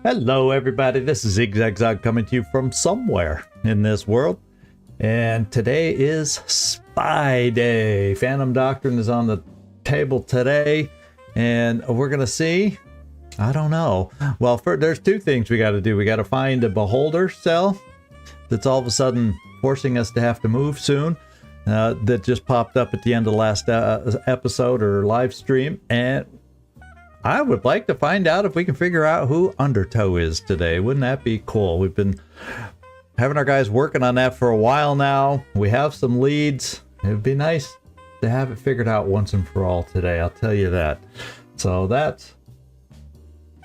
Hello everybody, this is Zigzag coming to you from somewhere in this world. And today is Spy Day. Phantom Doctrine is on the table today. And we're going to see, I don't know. Well, there's two things we got to do. We got to find a beholder cell that's all of a sudden forcing us to have to move soon. That just popped up at the end of the last episode or live stream. And I would like to find out if we can figure out who Undertow is today. Wouldn't that be cool? We've been having our guys working on that for a while now. We have some leads. It would be nice to have it figured out once and for all today. I'll tell you that. So that's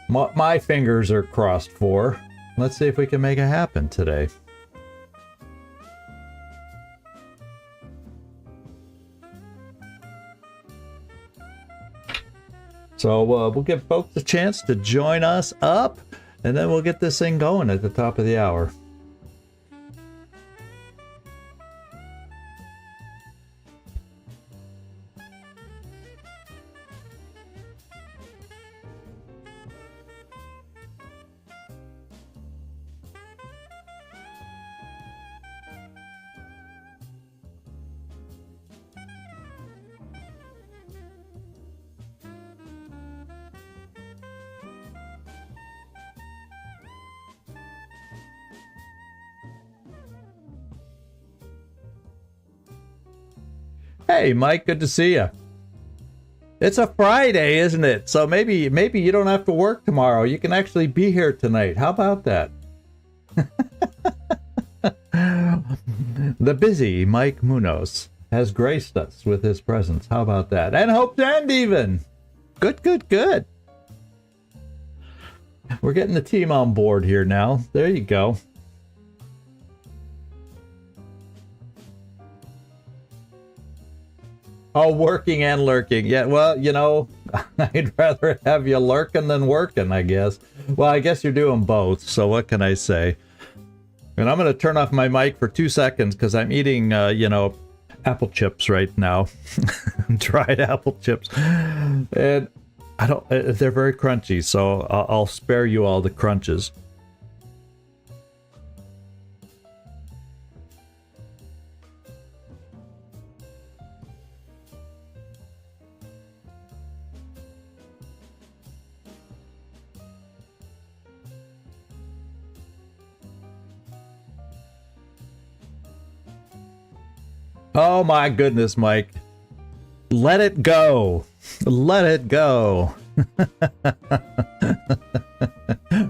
my fingers are crossed for. Let's see if we can make it happen today. So we'll give folks a chance to join us up, and then we'll get this thing going at the top of the hour. Hey, Mike, good to see you. It's a Friday, isn't it? So maybe you don't have to work tomorrow. You can actually be here tonight. How about that? The busy Mike Munoz has graced us with his presence. How about that? And Hope End even. Good. We're getting the team on board here now. There you go. Oh, working and lurking. Yeah, well, you know, I'd rather have you lurking than working, I guess. Well, I guess you're doing both, so what can I say? And I'm going to turn off my mic for 2 seconds because I'm eating, apple chips right now. Dried apple chips. And they're very crunchy, so I'll spare you all the crunches. Oh my goodness, Mike. Let it go. Let it go.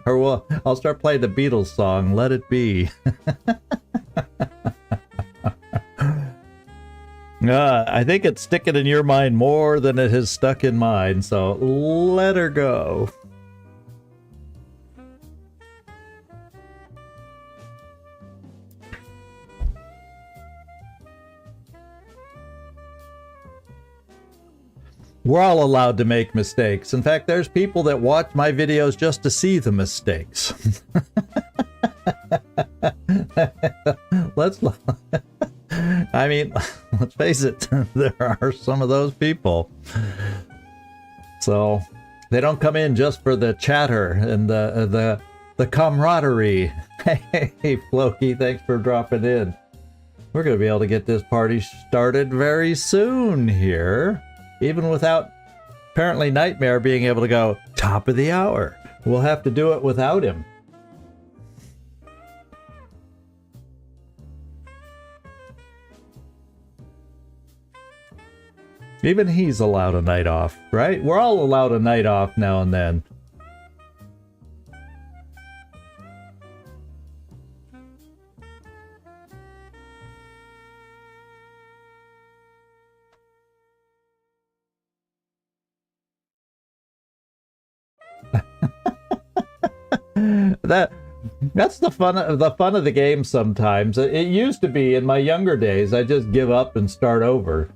Or well, I'll start playing the Beatles song, Let It Be. I think it's sticking in your mind more than it has stuck in mine, so let her go. We're all allowed to make mistakes. In fact, there's people that watch my videos just to see the mistakes. I mean, let's face it, there are some of those people. So they don't come in just for the chatter and the camaraderie. Hey, Floki, thanks for dropping in. We're going to be able to get this party started very soon here. Even without, apparently, Nightmare being able to go top of the hour. We'll have to do it without him. Even he's allowed a night off, right? We're all allowed a night off now and then. That's the fun of the game sometimes. It used to be in my younger days, I just give up and start over.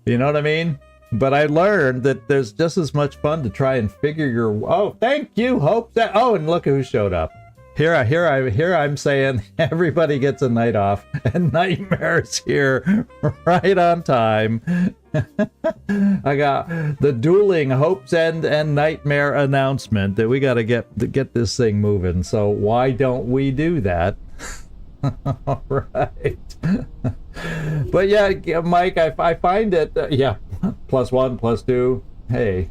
You know what I mean? But I learned that there's just as much fun to try and figure your... Oh, thank you, Hope. Oh, and look who showed up. Here I'm saying everybody gets a night off, and Nightmare's here right on time. I got the dueling hopes and nightmare announcement that we got to get this thing moving. So why don't we do that? All right. But yeah, Mike, I find it, yeah, +1, +2. Hey.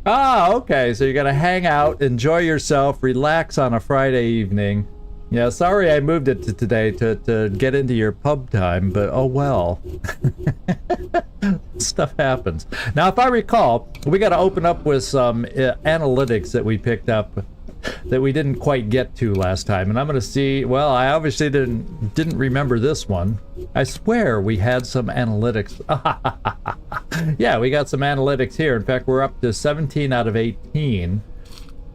Ah, okay. So you're going to hang out, enjoy yourself, relax on a Friday evening. Yeah, sorry I moved it to today to get into your pub time, but oh well. Stuff happens. Now, if I recall, we got to open up with some analytics that we picked up that we didn't quite get to last time, and I'm going to see. Well, I obviously didn't remember this one. I swear we had some analytics. Yeah, we got some analytics here. In fact, we're up to 17 out of 18.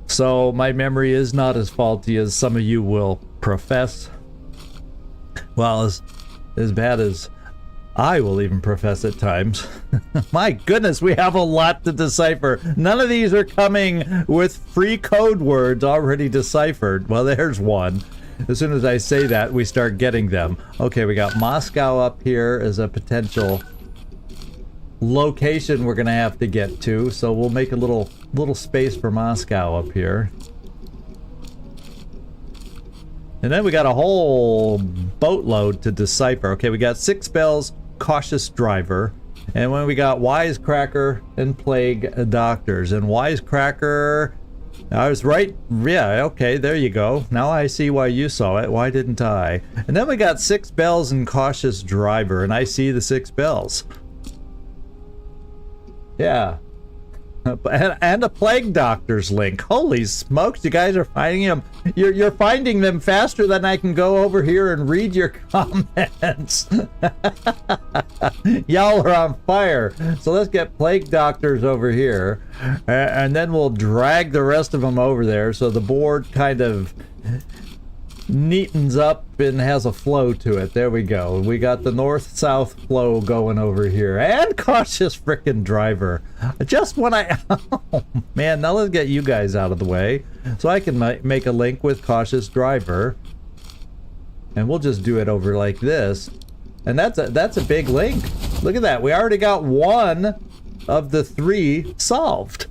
So my memory is not as faulty as some of you will profess. Well, as bad as I will even profess at times. My goodness, we have a lot to decipher. None of these are coming with free code words already deciphered. Well, there's one. As soon as I say that, we start getting them. Okay, we got Moscow up here as a potential location we're gonna have to get to, so we'll make a little space for Moscow up here. And then we got a whole boatload to decipher. Okay, we got 6 bells, cautious driver, and when we got wisecracker and plague doctors. And wisecracker, I was right. Yeah, okay, there you go. Now I see why you saw it. Why didn't I? And then we got 6 bells and cautious driver, and I see the 6 bells. Yeah. And a plague doctor's link. Holy smokes, you guys are finding them. You're finding them faster than I can go over here and read your comments. Y'all are on fire. So let's get plague doctors over here. And then we'll drag the rest of them over there so the board kind of neatens up and has a flow to it. There we go. We got the north-south flow going over here. And cautious frickin' driver. Just when I... Oh, man, now let's get you guys out of the way so I can make a link with cautious driver. And we'll just do it over like this. And that's a big link. Look at that. We already got one of the 3 solved.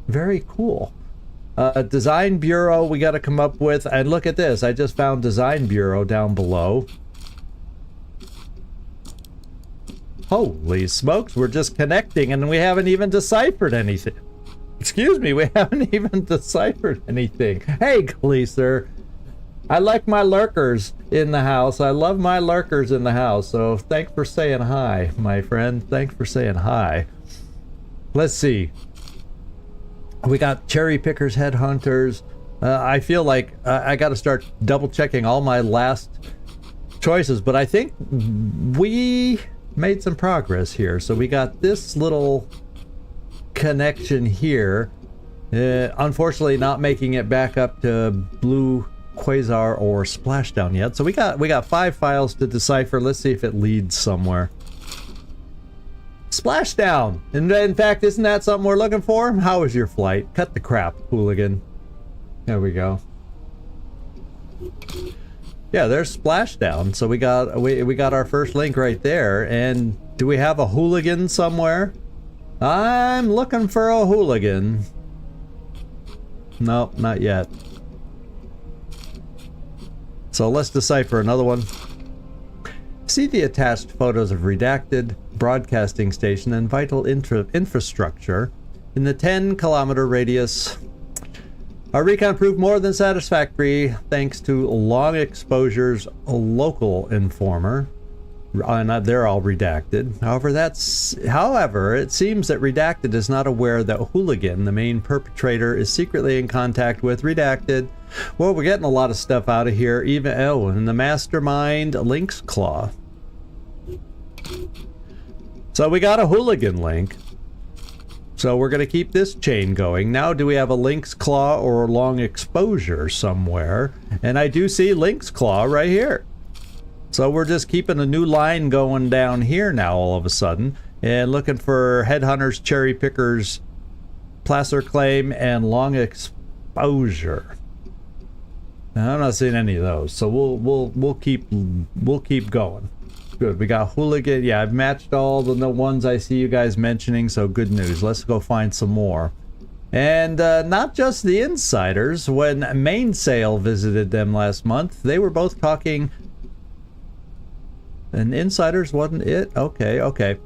Very cool. Design Bureau we got to come up with, and look at this, I just found Design Bureau down below. Holy smokes, we're just connecting and we haven't even deciphered anything. Excuse me, we haven't even deciphered anything. Hey, Gleaser, I like my lurkers in the house. I love my lurkers in the house, so thanks for saying hi, my friend. Thanks for saying hi. Let's see. We got cherry pickers, headhunters. I feel like I got to start double checking all my last choices, but I think we made some progress here. So we got this little connection here. Unfortunately, not making it back up to blue quasar or splashdown yet. So we got 5 files to decipher. Let's see if it leads somewhere. Splashdown! In fact, isn't that something we're looking for? How was your flight? Cut the crap, hooligan. There we go. Yeah, there's Splashdown. So we got our first link right there. And do we have a hooligan somewhere? I'm looking for a hooligan. Nope, not yet. So let's decipher another one. See the attached photos of redacted broadcasting station and vital infrastructure in the 10-kilometer radius. Our recon proved more than satisfactory thanks to long exposure's local informer. They're all redacted. However, it seems that Redacted is not aware that Hooligan, the main perpetrator, is secretly in contact with Redacted. Well, we're getting a lot of stuff out of here. And the mastermind, Lynx Claw. So we got a Hooligan link. So we're going to keep this chain going. Now, do we have a Lynx Claw or a long exposure somewhere? And I do see Lynx Claw right here. So we're just keeping a new line going down here now all of a sudden. And looking for headhunters, cherry pickers, placer claim, and long exposure. Now, I'm not seeing any of those. So we'll keep going. Good. We got Hooligan. Yeah, I've matched all the ones I see you guys mentioning, so good news. Let's go find some more. And not just the insiders. When Mainsail visited them last month, they were both talking... And insiders wasn't it? Okay, okay.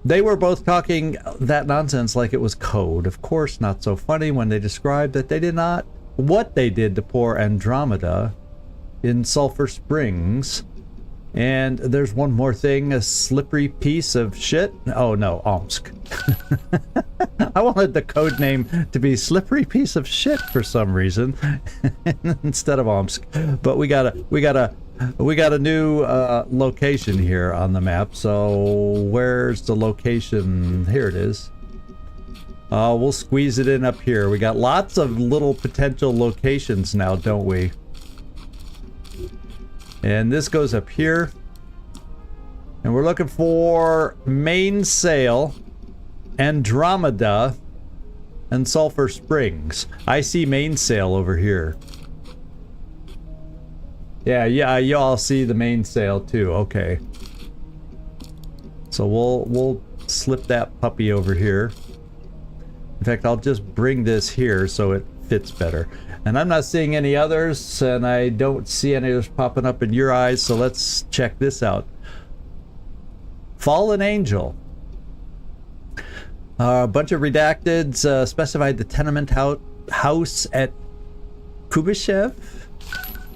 They were both talking that nonsense like it was code. Of course, not so funny when they described that they did not... What they did to poor Andromeda in Sulphur Springs. And there's one more thing, a slippery piece of shit. Oh no, Omsk. I wanted the code name to be slippery piece of shit for some reason instead of Omsk. But we got a new location here on the map. So where's the location? Here it is. We'll squeeze it in up here. We got lots of little potential locations now, don't we? And this goes up here. And we're looking for Mainsail, Andromeda, and Sulphur Springs. I see Mainsail over here. Yeah, you all see the Mainsail too. Okay. So we'll slip that puppy over here. In fact, I'll just bring this here so it fits better. And I'm not seeing any others, and I don't see any others popping up in your eyes, so let's check this out. Fallen Angel. A bunch of redacteds specified the tenement house at Kubyshev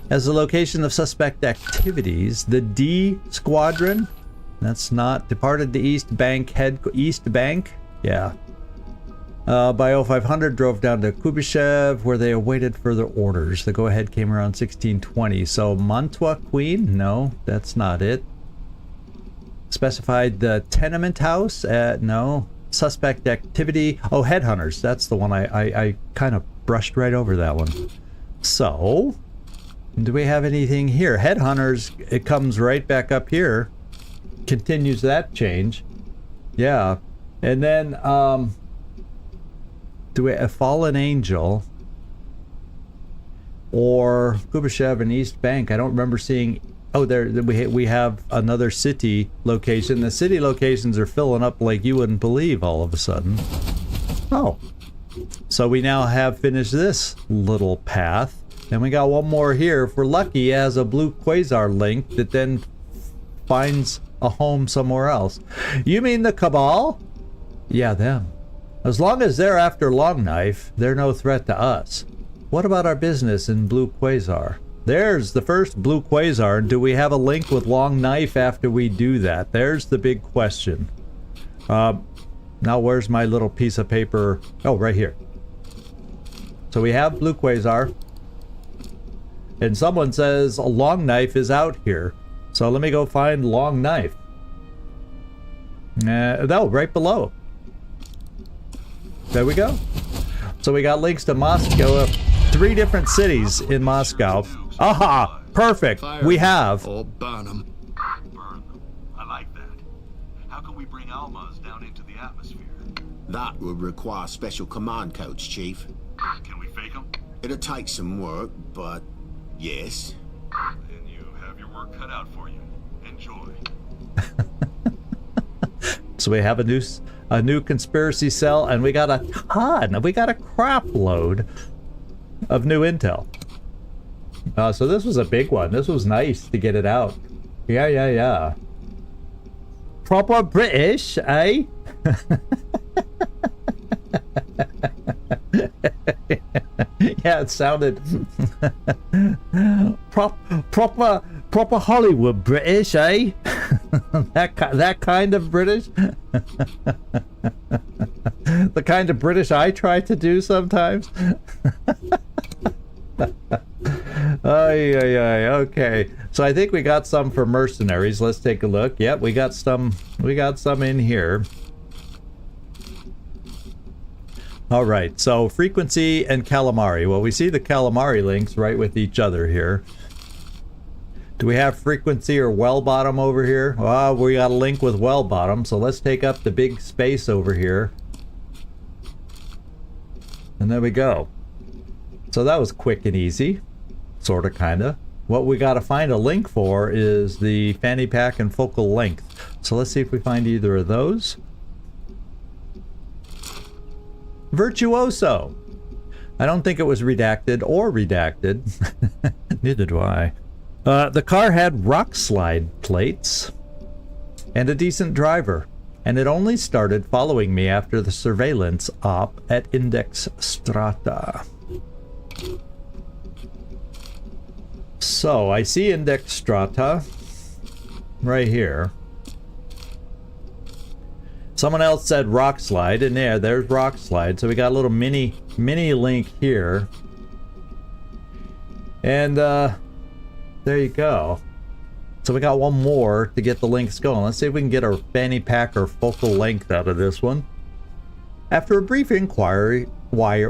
as the location of suspect activities. The D Squadron, that's not, departed the East Bank, yeah. By 0500 drove down to Kubyshev where they awaited further orders. The go-ahead came around 1620. So Mantua Queen? No, that's not it. Specified the tenement house at, no. Suspect activity. Oh, headhunters. That's the one I kind of brushed right over that one. So, do we have anything here? Headhunters, it comes right back up here. Continues that change. Yeah. And then, do we a Fallen Angel or Kubyshev and East Bank? I don't remember seeing. Oh, there we have another city location. The city locations are filling up like you wouldn't believe all of a sudden. Oh, so we now have finished this little path, and we got one more here. If we're lucky, it has a blue quasar link that then finds a home somewhere else. You mean the Cabal? Yeah, them. As long as they're after Long Knife, they're no threat to us. What about our business in Blue Quasar? There's the first Blue Quasar. Do we have a link with Long Knife after we do that? There's the big question. Now where's my little piece of paper? Oh, right here. So we have Blue Quasar. And someone says a Long Knife is out here. So let me go find Long Knife. No, right below. There we go. So we got links to Moscow, 3 different cities in Moscow. Aha! Perfect. We have. Or burn them. Burn them. I like that. How can we bring Almas down into the atmosphere? That would require special command codes, Chief. Can we fake them? It'll take some work, but yes. Then you have your work cut out for you. Enjoy. So we have a new conspiracy cell, and we got a crap load of new intel. So this was a big one. This was nice to get it out. Yeah. Proper British, eh? Yeah, it sounded proper Hollywood British, eh? that kind of British. The kind of British I try to do sometimes. Okay. So I think we got some for mercenaries. Let's take a look. Yep, we got some in here. All right, so frequency and calamari. Well, we see the calamari links right with each other here. Do we have frequency or well bottom over here? Well, we got a link with well bottom, so let's take up the big space over here. And there we go. So that was quick and easy. Sorta, kinda. what we got to find a link for is the fanny pack and focal length. So let's see if we find either of those. Virtuoso. I don't think it was redacted or redacted. Neither do I. The car had rock slide plates and a decent driver, and it only started following me after the surveillance op at Index Strata. So I see Index Strata right here. Someone else said rock slide, and there's rock slide. So we got a little mini link here, and there you go. So we got one more to get the links going. Let's see if we can get our fanny pack or focal length out of this one. After a brief inquiry, we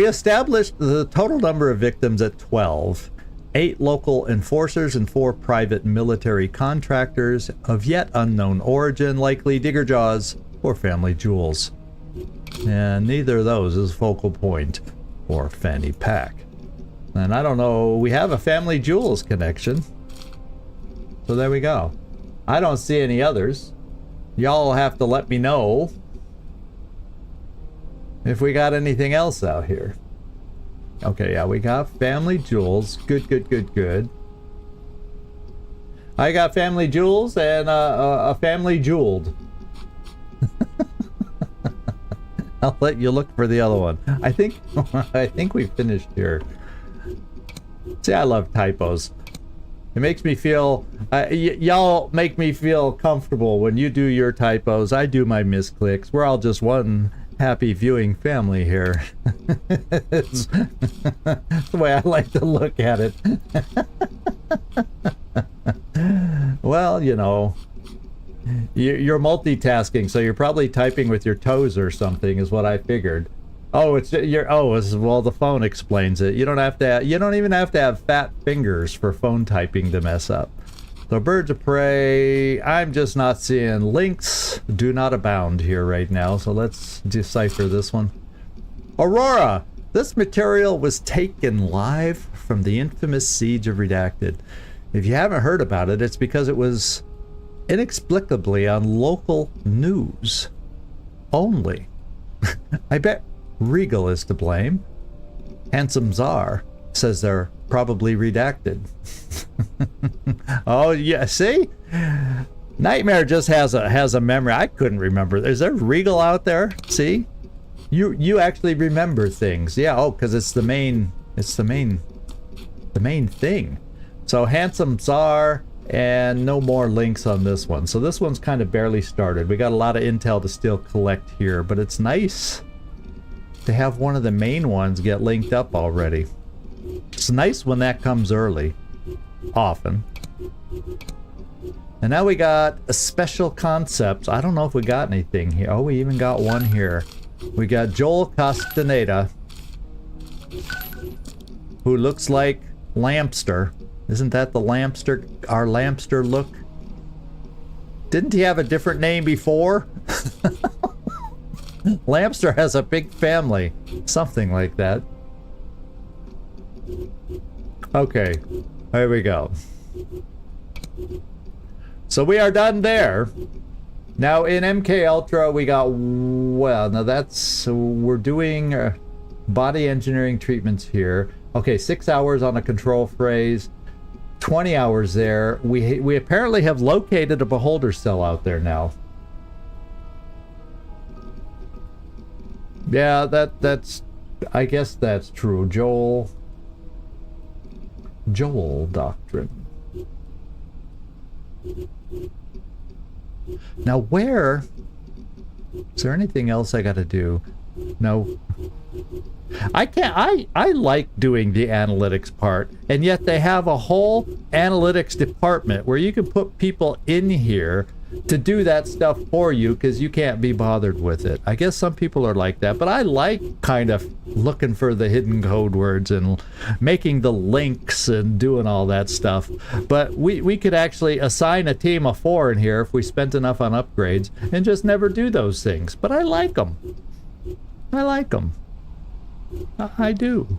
established the total number of victims at 12. 8 local enforcers and 4 private military contractors of yet unknown origin, likely Digger Jaws or Family Jewels. And neither of those is focal point or fanny pack. And I don't know, we have a Family Jewels connection. So there we go. I don't see any others. Y'all have to let me know if we got anything else out here. Okay, yeah, we got Family Jewels. Good, good, good, good. I got Family Jewels and a Family Jeweled. I'll let you look for the other one. I think we finished here. See, I love typos. It makes me feel... y'all make me feel comfortable when you do your typos. I do my misclicks. We're all just one happy viewing family here. It's the way I like to look at it. Well, you know, you're multitasking, so you're probably typing with your toes or something, is what I figured. Oh, well, the phone explains it. You don't even have to have fat fingers for phone typing to mess up. So birds of prey, I'm just not seeing links. Do not abound here right now, so let's decipher this one. Aurora, this material was taken live from the infamous Siege of Redacted. If you haven't heard about it, it's because it was inexplicably on local news only. I bet Regal is to blame. Handsome Czar says they're probably redacted. Oh yeah, see? Nightmare just has a memory. I couldn't remember. Is there Regal out there? See? You actually remember things. Yeah, oh, because it's the main thing. So Handsome Czar, and no more links on this one. So this one's kind of barely started. We got a lot of intel to still collect here, but it's nice to have one of the main ones get linked up already. It's nice when that comes early. Often. And now we got a special concepts. I don't know if we got anything here. Oh, we even got one here. We got Joel Castaneda, who looks like Lampster. Isn't that the Lampster, our Lampster look? Didn't he have a different name before? Lampster has a big family. Something like that. Okay, there we go. So we are done there. Now in MK Ultra we got, well, now that's, we're doing body engineering treatments here. Okay, 6 hours on a control phrase, 20 hours there. We apparently have located a beholder cell out there now. Yeah, that's I guess that's true. Joel Doctrine. Now where is there anything else I gotta do? No, I can't. I like doing the analytics part, and yet they have a whole analytics department where you can put people in here to do that stuff for you because you can't be bothered with it. I guess some people are like that, but I like kind of looking for the hidden code words and making the links and doing all that stuff. But we could actually assign a team of 4 in here if we spent enough on upgrades and just never do those things. But I like them. I like them. I do.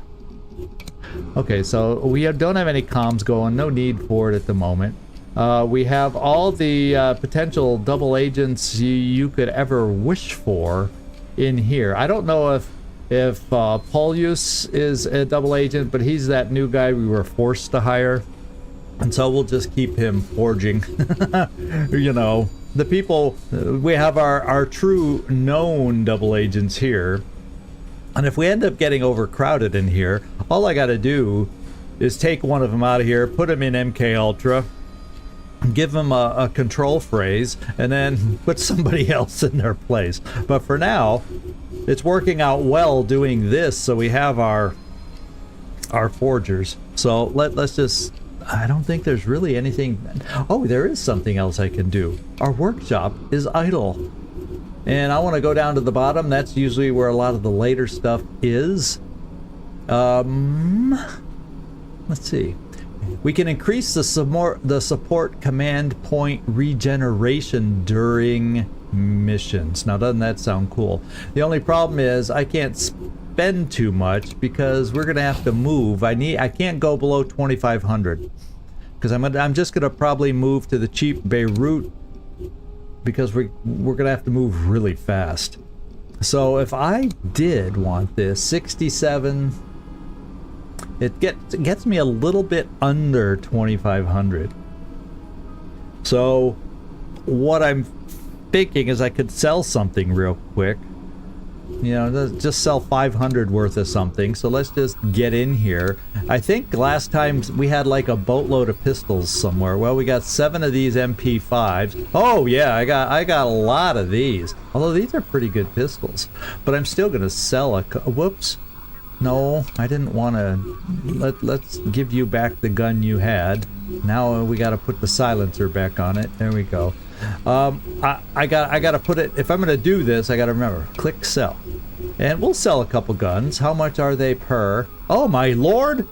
Okay, so we don't have any comms going. No need for it at the moment. We have all the potential double agents you could ever wish for in here. I don't know if Paulius is a double agent, but he's that new guy we were forced to hire. And so we'll just keep him forging. You know, the people, we have our true known double agents here. And if we end up getting overcrowded in here, all I got to do is take one of them out of here, put him in MK Ultra, give him a control phrase, and then put somebody else in their place. But for now, it's working out well doing this, so we have our forgers. So let's just... I don't think there's really anything... Oh, there is something else I can do. Our workshop is idle. And I want to go down to the bottom. That's usually where a lot of the later stuff is. Let's see. We can increase the support command point regeneration during missions. Now, doesn't that sound cool? The only problem is I can't spend too much because we're gonna have to move. I can't go below 2,500 because I'm just gonna probably move to the cheap Beirut because we're gonna have to move really fast. So if I did want this 67, it gets me a little bit under 2,500. So what I'm thinking is I could sell something real quick. You know, just sell 500 worth of something. So let's just get in here. I think last time we had like a boatload of pistols somewhere. Well, we got 7 of these MP5s. Oh yeah, I got a lot of these. Although these are pretty good pistols. But I'm still gonna sell a... Whoops. No, I didn't want to... Let's give you back the gun you had. Now we got to put the silencer back on it. There we go. I gotta put it... If I'm gonna do this, I gotta remember. Click sell. And we'll sell a couple guns. How much are they per? Oh my lord!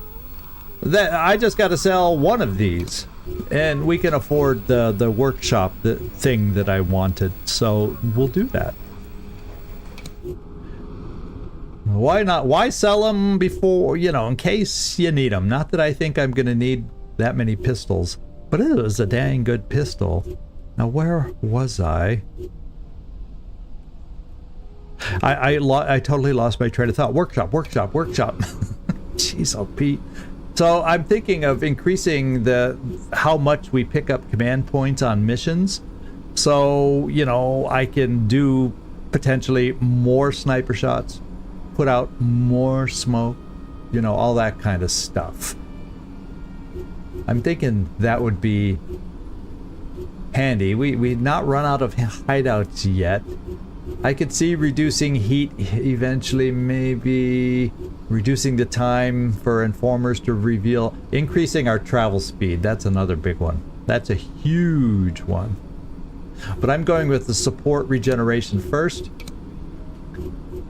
I just gotta sell one of these. And we can afford the workshop thing that I wanted. So we'll do that. Why not? Why sell them before, you know, in case you need them? Not that I think I'm going to need that many pistols, but it was a dang good pistol. Now, where was I? I totally lost my train of thought. Workshop. Jeez, oh Pete. So I'm thinking of increasing how much we pick up command points on missions. So, you know, I can do potentially more sniper shots, put out more smoke, you know, all that kind of stuff. I'm thinking that would be handy. We'd not run out of hideouts yet. I could see reducing heat eventually, maybe reducing the time for informers to reveal, increasing our travel speed. That's another big one. That's a huge one. But I'm going with the support regeneration first.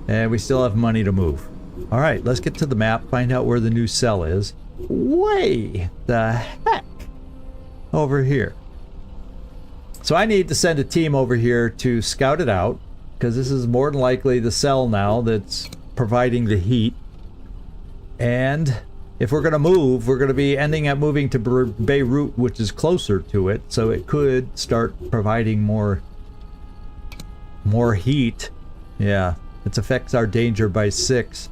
And we still have money to move. Alright, let's get to the map, find out where the new cell is. Way the heck over here. So I need to send a team over here to scout it out, because this is more than likely the cell now that's providing the heat. And if we're going to move, we're going to be ending up moving to Beirut, which is closer to it, so it could start providing more heat. Yeah. It affects our danger by 6.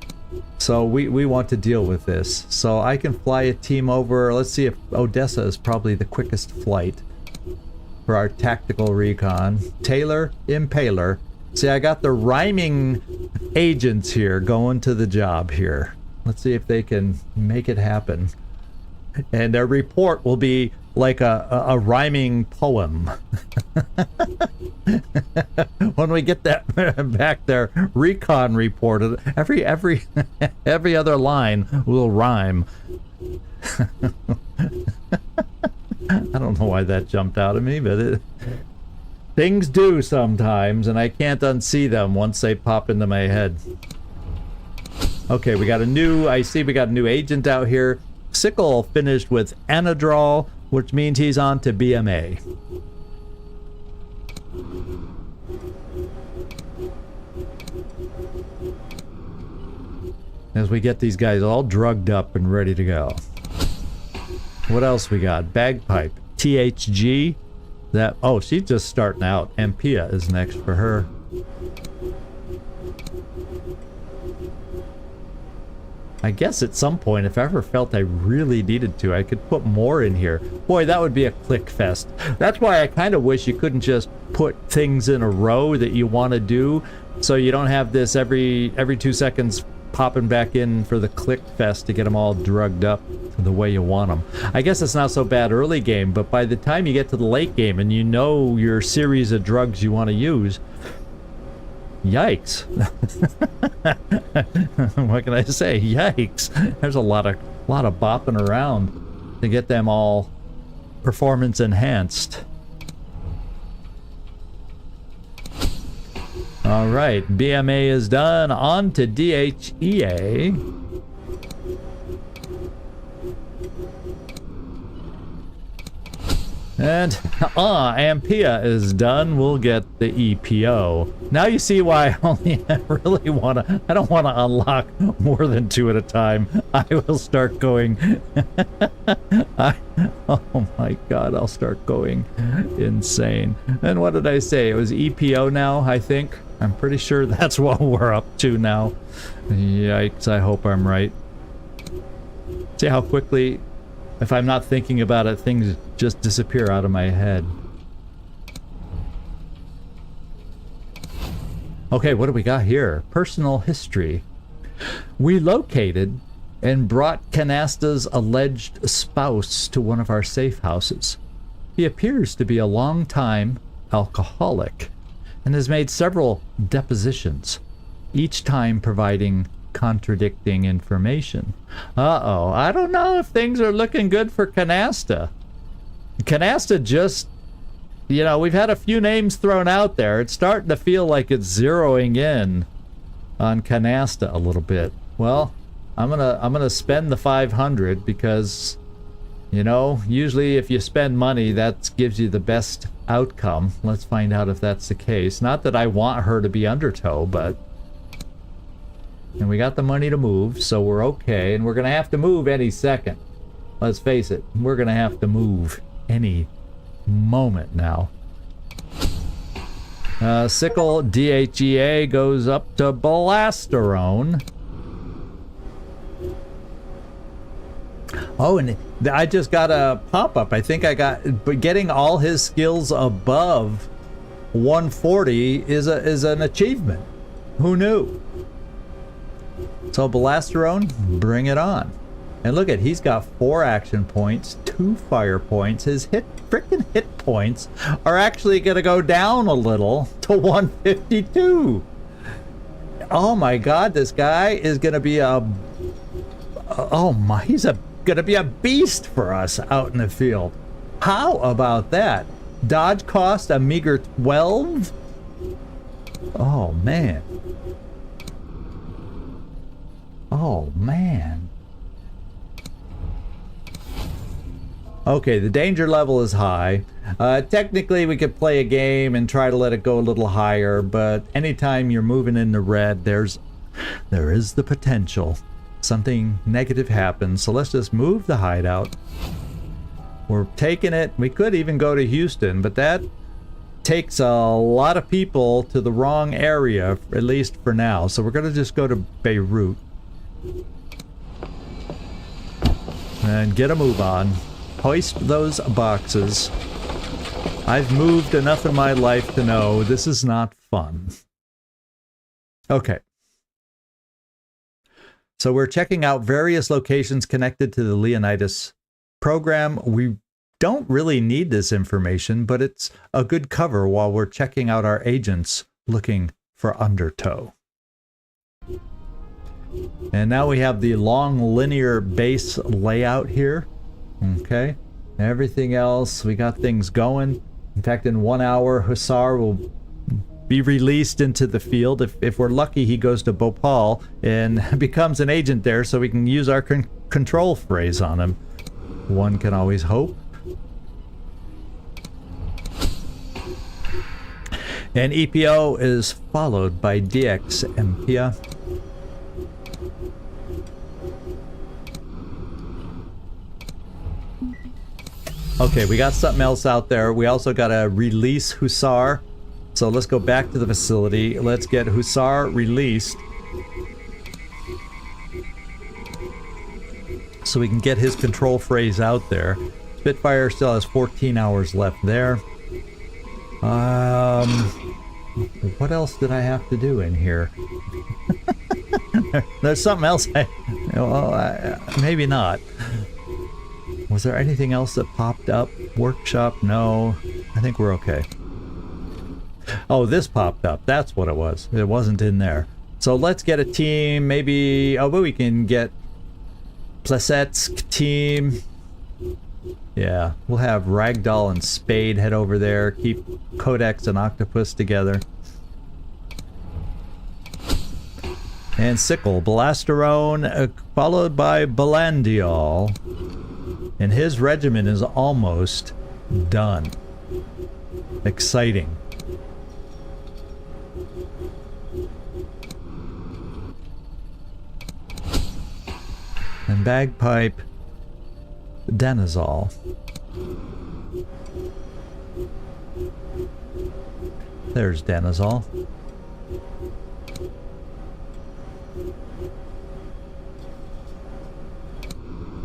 So we want to deal with this. So I can fly a team over. Let's see if Odessa is probably the quickest flight for our tactical recon. Taylor, Impaler. See, I got the rhyming agents here going to the job here. Let's see if they can make it happen. And their report will be like a rhyming poem. When we get that back there, recon reported, every other line will rhyme. I don't know why that jumped out at me, but things do sometimes, and I can't unsee them once they pop into my head. Okay, I see we got a new agent out here. Sickle finished with Anadrol, which means he's on to BMA. as we get these guys all drugged up and ready to go. What else we got? Bagpipe. THG. That, oh, she's just starting out. Ampia is next for her. I guess at some point, if I ever felt I really needed to, I could put more in here. Boy, that would be a click fest. That's why I kind of wish you couldn't just put things in a row that you want to do, so you don't have this every 2 seconds popping back in for the click fest to get them all drugged up the way you want them. I guess it's not so bad early game, but by the time you get to the late game and you know your series of drugs you want to use, yikes. What can I say? Yikes. There's a lot of bopping around to get them all performance enhanced. All right, BMA is done. On to DHEA. And Ampia is done. We'll get the EPO. Now you see why I don't want to unlock more than 2 at a time. I will start going. Oh my god, I'll start going insane. And what did I say? It was EPO now, I think. I'm pretty sure that's what we're up to now. Yikes, I hope I'm right. See how quickly, if I'm not thinking about it, things just disappear out of my head. Okay, what do we got here? Personal history. We located and brought Canasta's alleged spouse to one of our safe houses. He appears to be a long-time alcoholic and has made several depositions, each time providing contradicting information. Uh-oh, I don't know if things are looking good for Canasta. Canasta just, you know, we've had a few names thrown out there. It's starting to feel like it's zeroing in on Canasta a little bit. Well, I'm gonna spend the 500 because, you know, usually if you spend money, that gives you the best outcome. Let's find out if that's the case. Not that I want her to be undertow, but... And we got the money to move, so we're okay. And we're gonna have to move any second. Let's face it, we're gonna have to move any moment now. Sickle DHEA goes up to Blasterone. Oh, and I just got a pop-up. I think I got, but getting all his skills above 140 is an achievement. Who knew? So Blasterone, bring it on. And look at, he's got 4 action points, 2 fire points. His freaking hit points are actually going to go down a little to 152. Oh my god, this guy is going to be a... Oh my, he's going to be a beast for us out in the field. How about that? Dodge cost a meager 12? Oh man. Oh man. Okay, the danger level is high. Technically we could play a game and try to let it go a little higher, but anytime you're moving into red, there is the potential something negative happens. So let's just move the hideout. We're taking it. We could even go to Houston, but that takes a lot of people to the wrong area, at least for now. So we're going to just go to Beirut and get a move on. Hoist those boxes. I've moved enough in my life to know this is not fun. Okay. So we're checking out various locations connected to the Leonidas program. We don't really need this information, but it's a good cover while we're checking out our agents looking for undertow. And now we have the long linear base layout here. Okay, everything else, we got things going. In fact, in 1 hour, Hussar will be released into the field. If we're lucky, he goes to Bhopal and becomes an agent there, so we can use our control phrase on him. One can always hope. And EPO is followed by DX Ampia. Okay, we got something else out there. We also got to release Hussar. So let's go back to the facility. Let's get Hussar released. So we can get his control phrase out there. Spitfire still has 14 hours left there. What else did I have to do in here? There's something else. Maybe not. Was there anything else that popped up? Workshop? No. I think we're okay. Oh, this popped up. That's what it was. It wasn't in there. So let's get a team. Maybe... Oh, but we can get... Plesetsk team. Yeah. We'll have Ragdoll and Spade head over there. Keep Codex and Octopus together. And Sickle. Blasterone, followed by Belandiol. And his regiment is almost done. Exciting. And Bagpipe, Denizal. There's Denizal.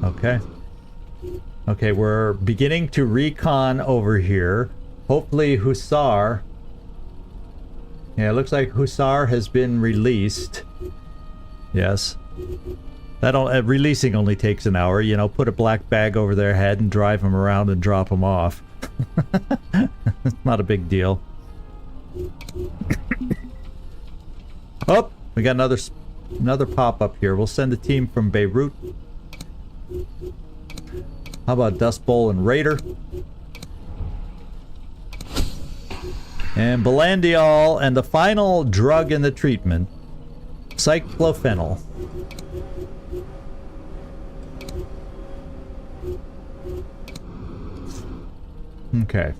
Okay. Okay, we're beginning to recon over here. Hopefully Hussar... Yeah, it looks like Hussar has been released. Yes. Releasing only takes an hour. You know, put a black bag over their head and drive them around and drop them off. It's not a big deal. Oh, we got another pop-up here. We'll send a team from Beirut. How about Dust Bowl and Raider? And Belandiol, and the final drug in the treatment, cyclophenol. Okay.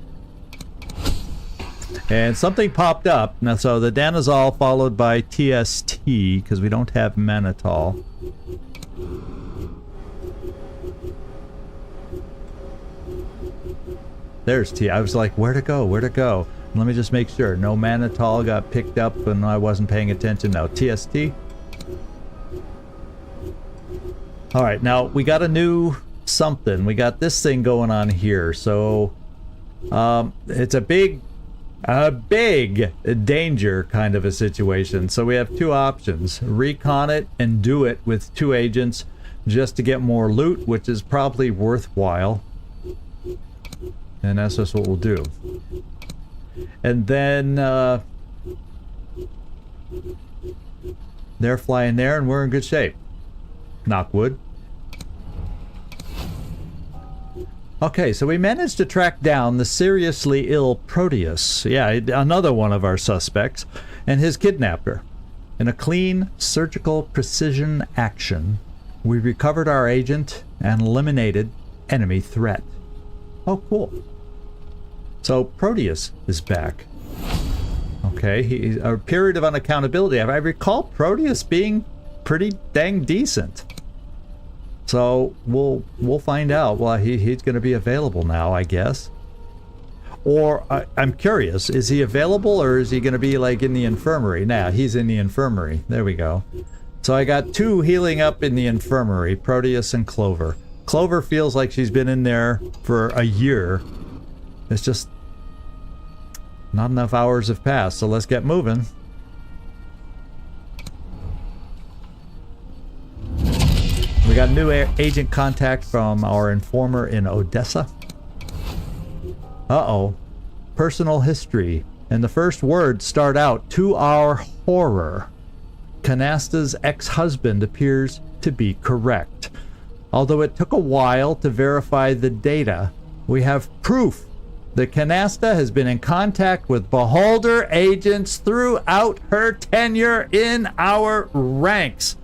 And something popped up. Now, so the Danazol followed by TST, because we don't have mannitol. There's T. I was like, where to go? Where to go? Let me just make sure. No mannitol got picked up and I wasn't paying attention. Now, TST. Alright, now we got a new something. We got this thing going on here. So, it's a big danger kind of a situation. So we have two options. Recon it and do it with 2 agents just to get more loot, which is probably worthwhile. And that's just what we'll do. And then they're flying there and we're in good shape. Knock wood. Okay, so we managed to track down the seriously ill Proteus. Yeah, another one of our suspects. And his kidnapper. In a clean, surgical precision action, we recovered our agent and eliminated enemy threat. Oh, cool. So Proteus is back. Okay, a period of unaccountability. I recall Proteus being pretty dang decent. So we'll find out. Well, he's going to be available now, I guess. Or I'm curious, is he available or is he going to be like in the infirmary? Nah, he's in the infirmary. There we go. So I got 2 healing up in the infirmary, Proteus and Clover. Clover feels like she's been in there for a year. It's just not enough hours have passed, so let's get moving. We got a new agent contact from our informer in Odessa. Uh-oh. Personal history. And the first words start out, to our horror. Canasta's ex-husband appears to be correct. Although it took a while to verify the data, we have proof that Canasta has been in contact with Beholder agents throughout her tenure in our ranks.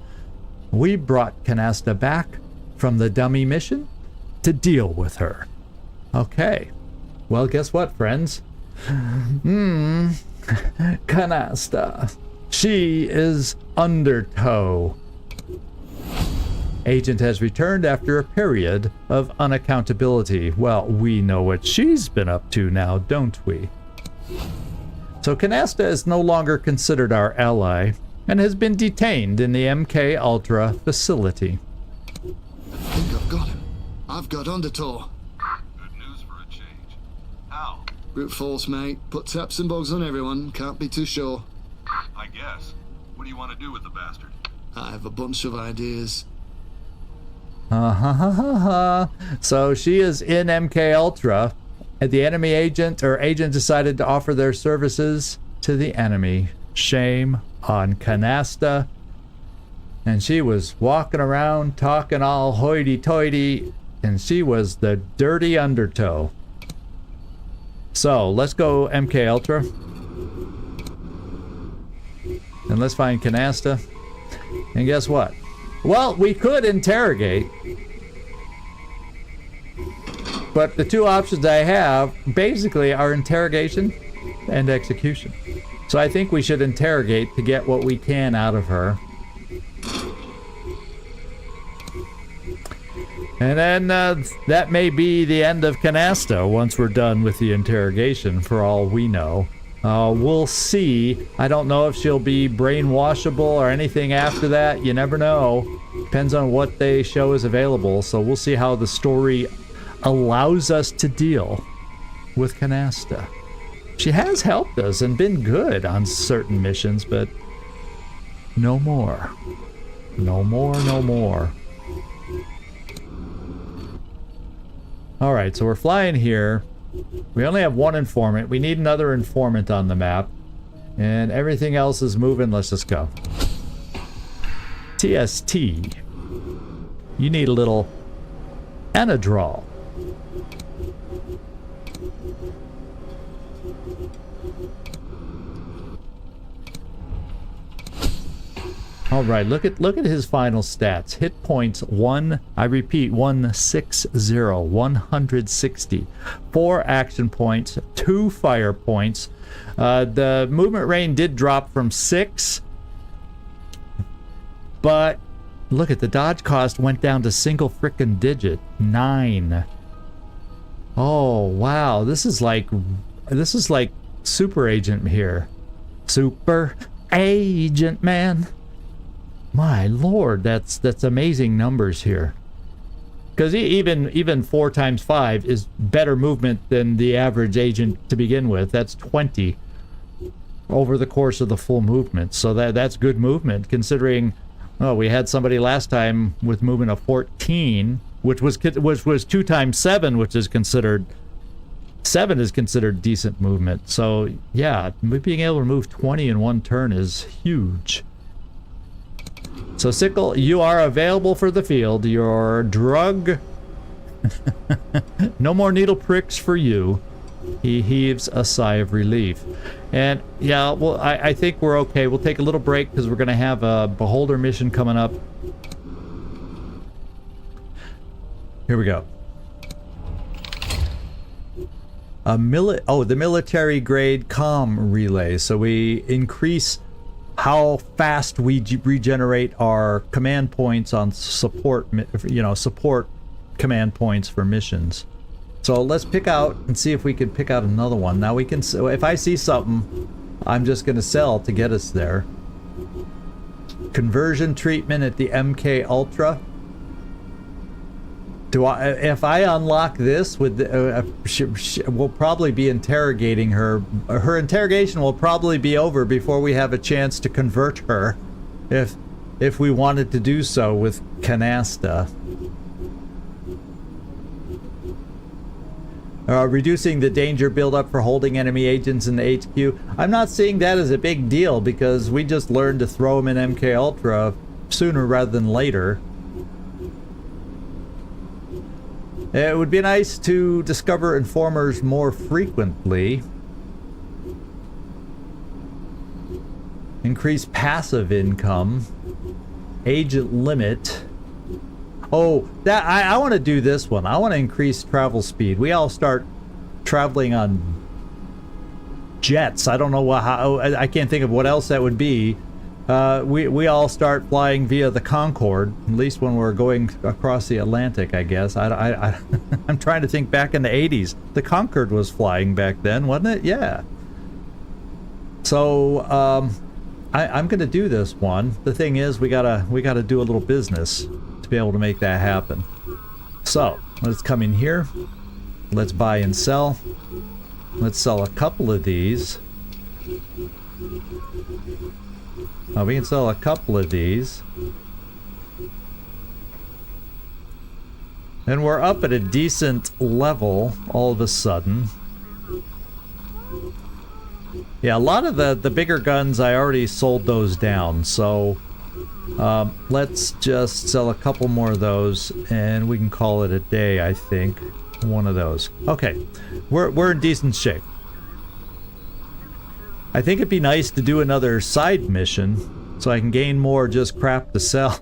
We brought Canasta back from the dummy mission to deal with her. Okay. Well, guess what, friends? Canasta. She is undertow. Agent has returned after a period of unaccountability. Well, we know what she's been up to now, don't we? So Canasta is no longer considered our ally and has been detained in the MK Ultra facility. I think I've got him. I've got Undertow. Good news for a change. How? Brute force, mate. Put taps and bugs on everyone. Can't be too sure. I guess. What do you want to do with the bastard? I have a bunch of ideas. So she is in MK Ultra, and the enemy agent decided to offer their services to the enemy. Shame on Canasta. And she was walking around talking all hoity-toity, and she was the dirty Undertow. So let's go MK Ultra, and let's find Canasta. And guess what? Well, we could interrogate, but the two options I have basically are interrogation and execution. So I think we should interrogate to get what we can out of her. And then that may be the end of Canasta once we're done with the interrogation, for all we know. We'll see. I don't know if she'll be brainwashable or anything after that. You never know. Depends on what they show is available. So we'll see how the story allows us to deal with Canasta. She has helped us and been good on certain missions, but no more. No more, no more. Alright, so we're flying here. We only have one informant. We need another informant on the map. And everything else is moving. Let's just go. TST. You need a little Anadrol. All right, look at his final stats. Hit points 160. 4 action points, 2 fire points. The movement range did drop from 6, but look at the dodge cost went down to single frickin' digit, 9. Oh wow, this is like super agent here. Super agent, man. My lord, that's amazing numbers here. Because even 4 times 5 is better movement than the average agent to begin with. That's 20 over the course of the full movement. So that's good movement, considering, oh, we had somebody last time with movement of 14, which was 2 times 7, which is considered 7 is considered decent movement. So yeah, being able to move 20 in one turn is huge. So Sickle, you are available for the field. Your drug... no more needle pricks for you. He heaves a sigh of relief. And yeah, well, I think we're okay. We'll take a little break because we're going to have a Beholder mission coming up. Here we go. The military grade comm relay. So we increase how fast we regenerate our command points on support, support command points for missions. So let's pick out and see if we can pick out another one. Now we can, if I see something, I'm just going to sell to get us there. Conversion treatment at the MK Ultra. If I unlock this, we'll probably be interrogating her. Her interrogation will probably be over before we have a chance to convert her, if we wanted to do so with Canasta. Reducing the danger buildup for holding enemy agents in the HQ. I'm not seeing that as a big deal because we just learned to throw them in MK Ultra sooner rather than later. It would be nice to discover informers more frequently. Increase passive income. Agent limit. Oh, that I want to do this one. I want to increase travel speed. We all start traveling on jets. I don't know how. I can't think of what else that would be. we all start flying via the Concorde, at least when we're going across the Atlantic, I guess. I'm trying to think back in the 80s. The Concorde was flying back then, wasn't it? Yeah. So, I'm gonna do this one. The thing is, we gotta do a little business to be able to make that happen. So, let's come in here. Let's buy and sell. Let's sell a couple of these. We can sell a couple of these. And we're up at a decent level all of a sudden. Yeah, a lot of the bigger guns, I already sold those down. So let's just sell a couple more of those and we can call it a day, I think. One of those. Okay, we're in decent shape. I think it'd be nice to do another side mission so I can gain more just crap to sell.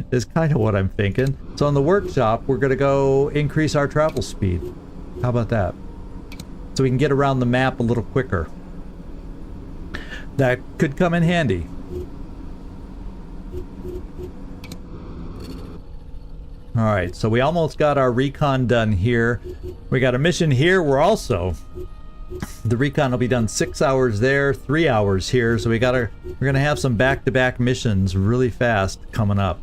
Is kind of what I'm thinking. So in the workshop, we're going to go increase our travel speed. How about that? So we can get around the map a little quicker. That could come in handy. Alright, so we almost got our recon done here. We got a mission here. We're also... The recon will be done 6 hours there, 3 hours here. So we're gonna have some back-to-back missions really fast coming up.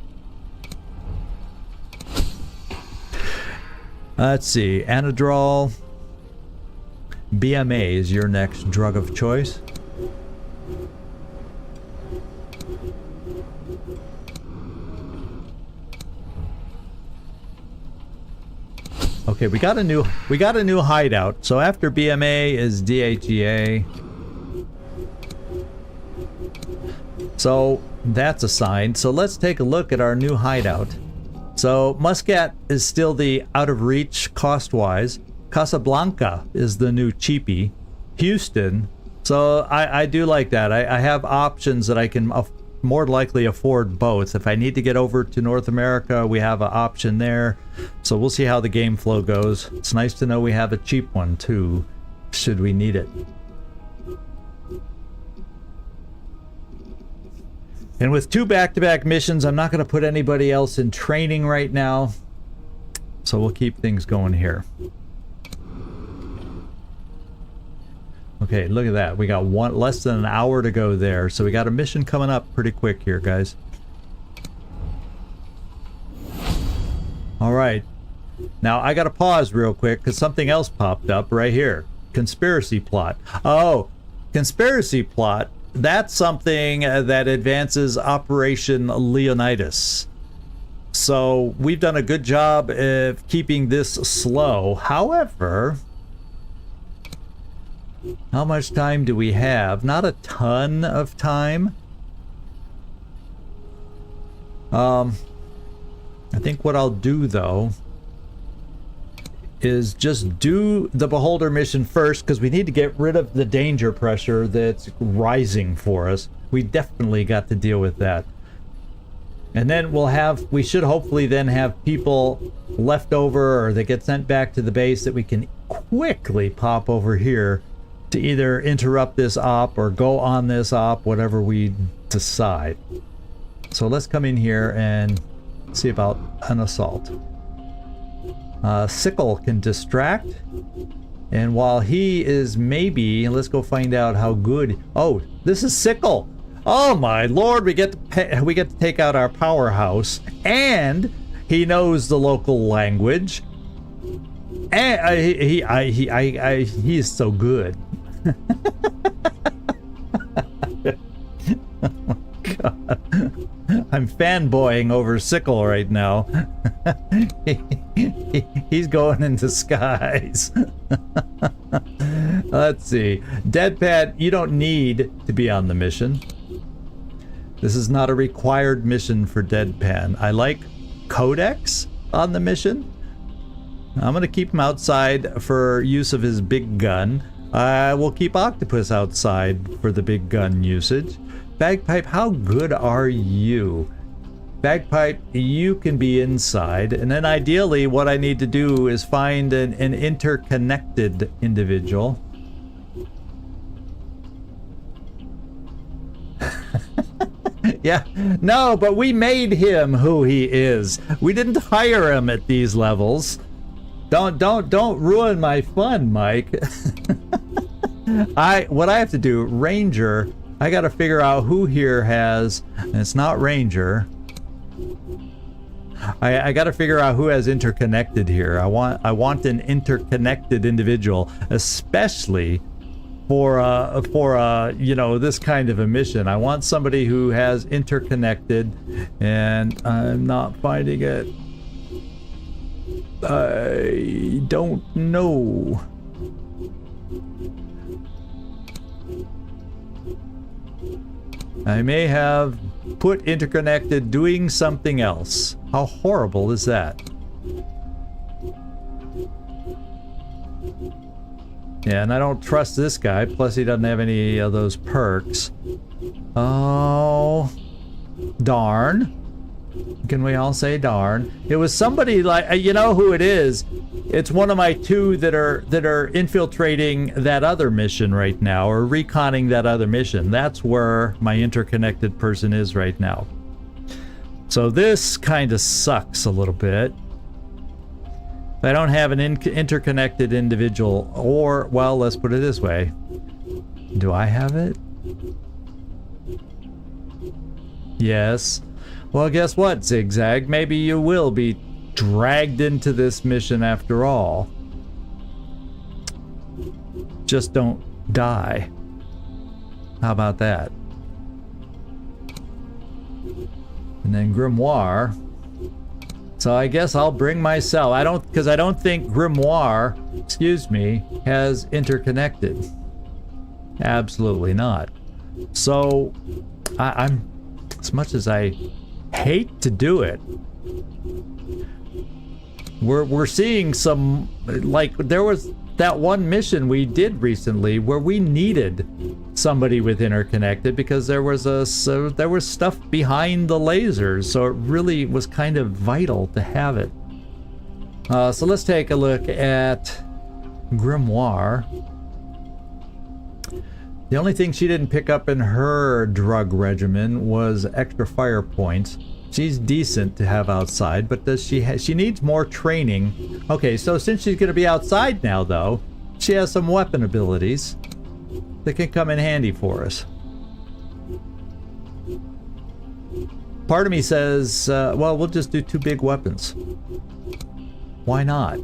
Let's see, Anadrol. BMA is your next drug of choice. Okay, we got a new hideout. So after BMA is DHEA. So that's assigned. So let's take a look at our new hideout. So Muscat is still the out of reach cost-wise. Casablanca is the new cheapie. Houston. So I do like that. I have options that I can more likely afford both. If I need to get over to North America, we have an option there. So we'll see how the game flow goes. It's nice to know we have a cheap one too, should we need it. And with 2 back-to-back missions, I'm not going to put anybody else in training right now. So we'll keep things going here. Okay, look at that. We got less than an hour to go there. So we got a mission coming up pretty quick here, guys. Alright. Now, I gotta pause real quick because something else popped up right here. Conspiracy plot. Oh, conspiracy plot. That's something that advances Operation Leonidas. So, we've done a good job of keeping this slow. However... how much time do we have? Not a ton of time. I think what I'll do though is just do the Beholder mission first because we need to get rid of the danger pressure that's rising for us. We definitely got to deal with that. And then we should hopefully then have people left over or that get sent back to the base that we can quickly pop over here to either interrupt this op or go on this op, whatever we decide. So let's come in here and see about an assault. Sickle can distract, and while he is maybe, let's go find out how good. Oh, this is Sickle. Oh my lord, we get to take out our powerhouse, and he knows the local language, and he is so good. Oh my god. I'm fanboying over Sickle right now. He's going in disguise. Let's see. Deadpan, you don't need to be on the mission. This is not a required mission for Deadpan. I like Codex on the mission. I'm going to keep him outside for use of his big gun. We'll keep Octopus outside for the big gun usage. Bagpipe, how good are you? Bagpipe, you can be inside. And then ideally what I need to do is find an interconnected individual. Yeah, no, but we made him who he is. We didn't hire him at these levels. Don't ruin my fun, Mike. What I have to do, Ranger, I gotta figure out who here has, and it's not Ranger. I gotta figure out who has interconnected here. I want an interconnected individual, especially for you know, this kind of a mission. I want somebody who has interconnected, and I'm not finding it. I don't know. I may have put interconnected doing something else. How horrible is that? Yeah, and I don't trust this guy, plus he doesn't have any of those perks. Oh, darn. Can we all say darn? It was somebody like, you know who it is? It's one of my two that are infiltrating that other mission right now, or reconning that other mission. That's where my interconnected person is right now. So this kind of sucks a little bit. I don't have an interconnected individual, or, well, let's put it this way. Do I have it? Yes. Well, guess what, Zigzag? Maybe you will be dragged into this mission after all. Just don't die. How about that? And then Grimoire. So I guess I'll bring myself. Because I don't think Grimoire, excuse me, has interconnected. Absolutely not. So I'm, as much as I hate to do it, we're seeing some, like, there was that one mission we did recently where we needed somebody with interconnected because there was stuff behind the lasers, so it really was kind of vital to have it. So let's take a look at Grimoire. The only thing she didn't pick up in her drug regimen was extra fire points. She's decent to have outside, but does she needs more training. Okay, so since she's going to be outside now, though, she has some weapon abilities that can come in handy for us. Part of me says, well, we'll just do 2 big weapons. Why not?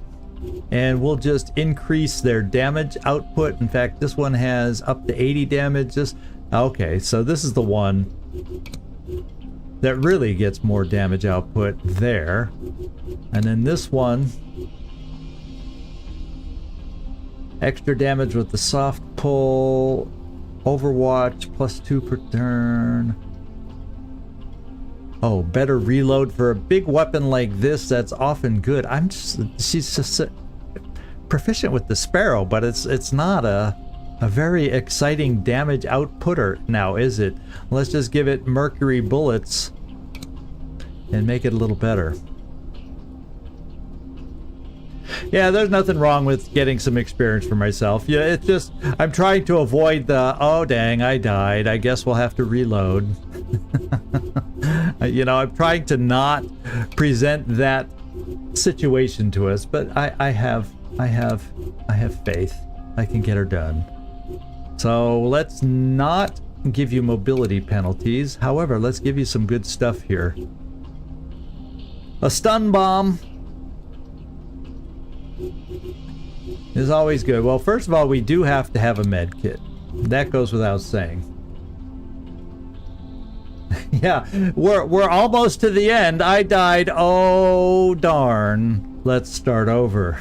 And we'll just increase their damage output. In fact, this one has up to 80 damage. Okay, so this is the one that really gets more damage output there. And then this one, extra damage with the soft pull, Overwatch +2 per turn. Oh, better reload for a big weapon like this. That's often good. She's just proficient with the Sparrow, but it's not a very exciting damage outputter now, is it? Let's just give it mercury bullets and make it a little better. Yeah, there's nothing wrong with getting some experience for myself. Yeah, it's just, I'm trying to avoid the, oh dang, I died, I guess we'll have to reload. You know, I'm trying to not present that situation to us, but I have faith. I can get her done. So let's not give you mobility penalties. However, let's give you some good stuff here. A stun bomb is always good. Well, first of all, we do have to have a med kit. That goes without saying. Yeah, we're almost to the end. I died. Oh darn. Let's start over.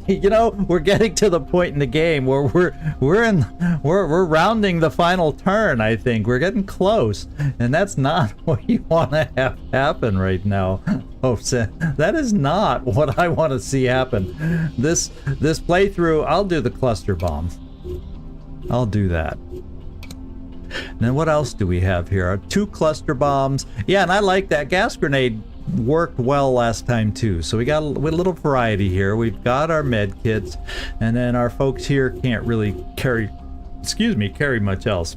You know, we're getting to the point in the game where we're rounding the final turn. I think we're getting close, and that's not what you want to have happen right now. Oh, that is not what I want to see happen. This playthrough, I'll do the cluster bomb. I'll do that. And then what else do we have here? 2 cluster bombs. Yeah, and I like that. Gas grenade worked well last time too, so we got a little variety here. We've got our med kits, and then our folks here can't really carry much else.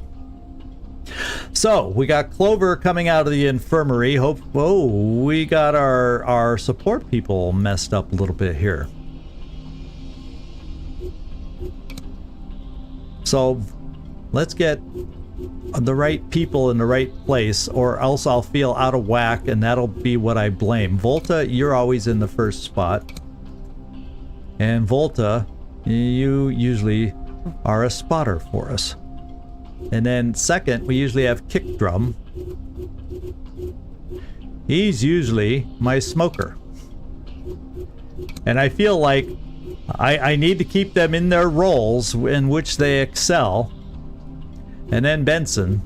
So we got Clover coming out of the infirmary. We got our support people messed up a little bit here. So let's get the right people in the right place, or else I'll feel out of whack, and that'll be what I blame. Volta, you're always in the first spot. And Volta, you usually are a spotter for us. And then second, we usually have Kick Drum. He's usually my smoker. And I feel like I need to keep them in their roles in which they excel. And then Benson.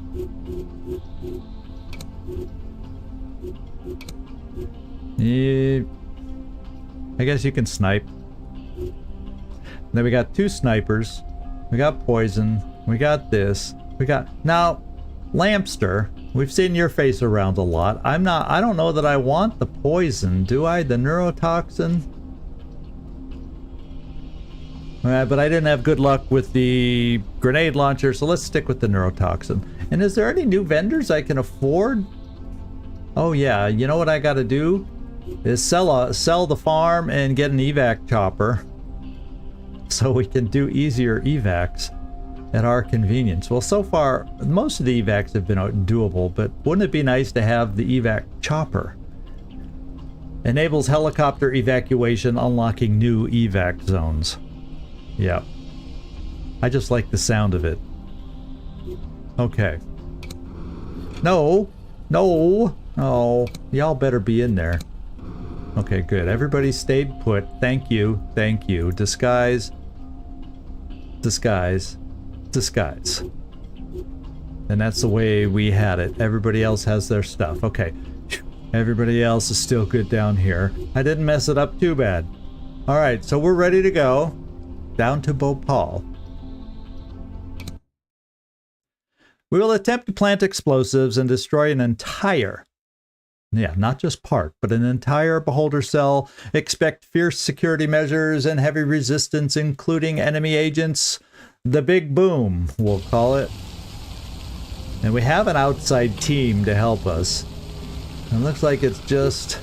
I guess you can snipe. Then we got 2 snipers. We got poison. We got this. We got... Now, Lampster, we've seen your face around a lot. I don't know that I want the poison, do I? The neurotoxin? But I didn't have good luck with the grenade launcher, so let's stick with the neurotoxin. And is there any new vendors I can afford? Oh yeah, you know what I gotta do? Is sell the farm and get an evac chopper, so we can do easier evacs at our convenience. Well, so far, most of the evacs have been doable, but wouldn't it be nice to have the evac chopper? Enables helicopter evacuation, unlocking new evac zones. Yeah. I just like the sound of it. Okay. No! No! Oh, y'all better be in there. Okay, good. Everybody stayed put. Thank you. Thank you. Disguise. Disguise. Disguise. And that's the way we had it. Everybody else has their stuff. Okay. Everybody else is still good down here. I didn't mess it up too bad. Alright, so we're ready to go. Down to Bhopal. We will attempt to plant explosives and destroy an entire, not just part, but an entire beholder cell. Expect fierce security measures and heavy resistance, including enemy agents. The Big Boom, we'll call it. And we have an outside team to help us. It looks like it's just...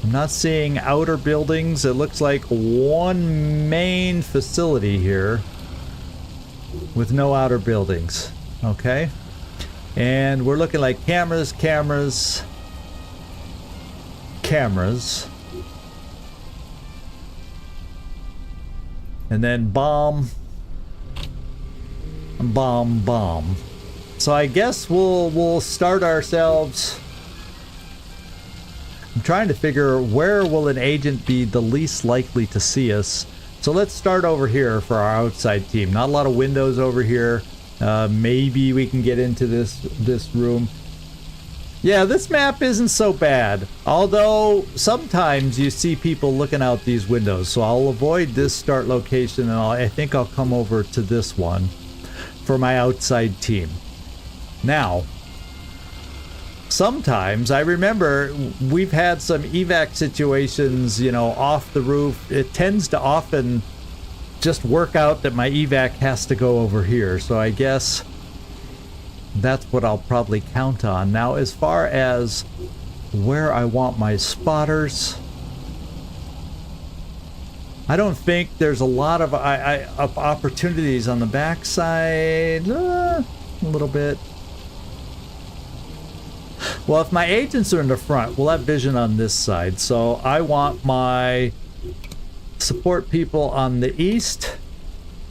I'm not seeing outer buildings. It looks like one main facility here with no outer buildings. Okay. And we're looking like cameras, cameras, cameras. And then bomb, bomb, bomb. So I guess we'll start ourselves. I'm trying to figure where will an agent be the least likely to see us. So let's start over here for our outside team. Not a lot of windows over here. Maybe we can get into this room. Yeah, this map isn't so bad. Although sometimes you see people looking out these windows. So I'll avoid this start location, and I think I'll come over to this one for my outside team. Now, sometimes I remember we've had some evac situations, you know, off the roof. It tends to often just work out that my evac has to go over here. So I guess that's what I'll probably count on. Now, as far as where I want my spotters, I don't think there's a lot of opportunities on the backside. A little bit. Well, if my agents are in the front, we'll have vision on this side. So I want my support people on the east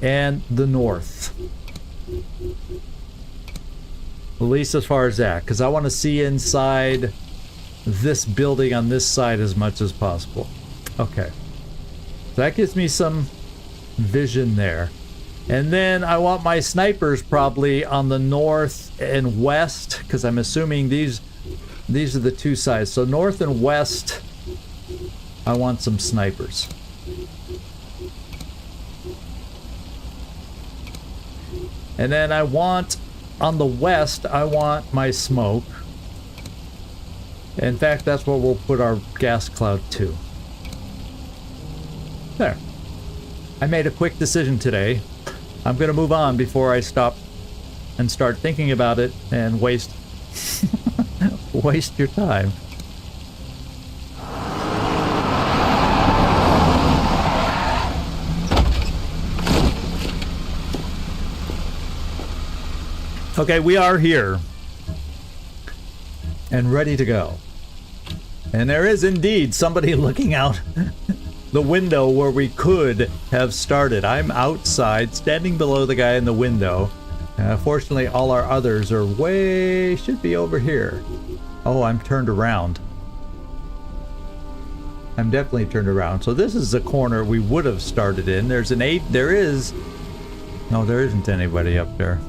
and the north. At least as far as that, because I want to see inside this building on this side as much as possible. Okay. So that gives me some vision there. And then I want my snipers probably on the north and west, because I'm assuming these are the two sides. So north and west, I want some snipers. And then I want, on the west, I want my smoke. In fact, that's where we'll put our gas cloud too. There. I made a quick decision today. I'm going to move on before I stop and start thinking about it and waste waste your time. Okay, we are here and ready to go. And there is indeed somebody looking out the window where we could have started. I'm outside, standing below the guy in the window. Fortunately, all our others are should be over here. Oh, I'm turned around. I'm definitely turned around. So this is the corner we would have started in. There isn't anybody up there.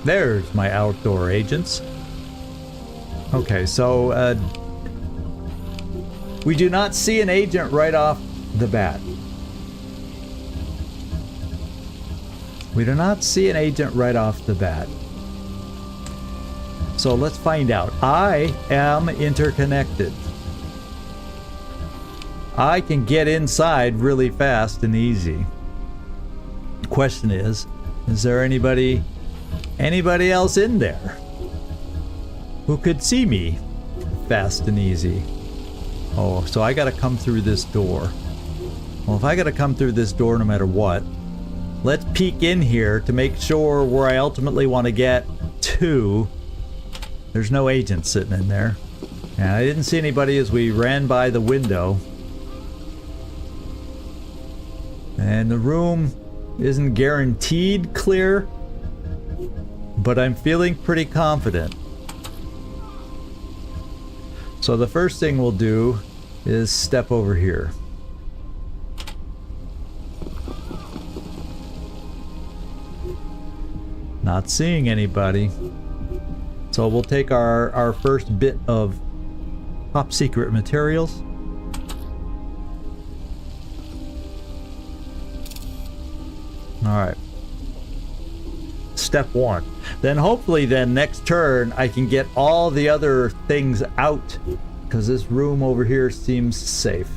There's my outdoor agents. Okay, so we do not see an agent right off the bat. We do not see an agent right off the bat. So let's find out. I am interconnected. I can get inside really fast and easy. The question is there anybody else in there who could see me fast and easy? Oh, so I gotta come through this door. Well, if I gotta come through this door no matter what, let's peek in here to make sure where I ultimately want to get to. There's no agent sitting in there. And I didn't see anybody as we ran by the window. And the room isn't guaranteed clear, but I'm feeling pretty confident. So the first thing we'll do is step over here. Not seeing anybody. So we'll take our first bit of top secret materials. Alright. Step 1. Then hopefully next turn I can get all the other things out, because this room over here seems safe.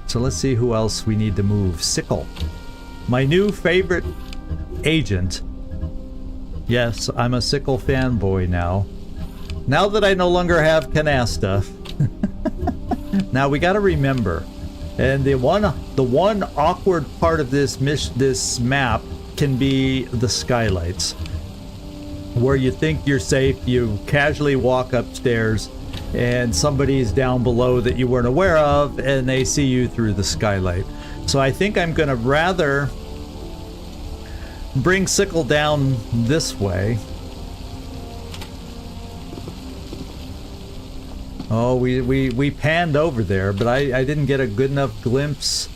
So let's see who else we need to move. Sickle. My new favorite agent. Yes, I'm a Sickle fanboy now. Now that I no longer have Canasta. Now we gotta remember, and the one awkward part of this map can be the skylights, where you think you're safe, you casually walk upstairs, and somebody's down below that you weren't aware of, and they see you through the skylight. So I think I'm gonna rather bring Sickle down this way. Oh, we panned over there, but I didn't get a good enough glimpse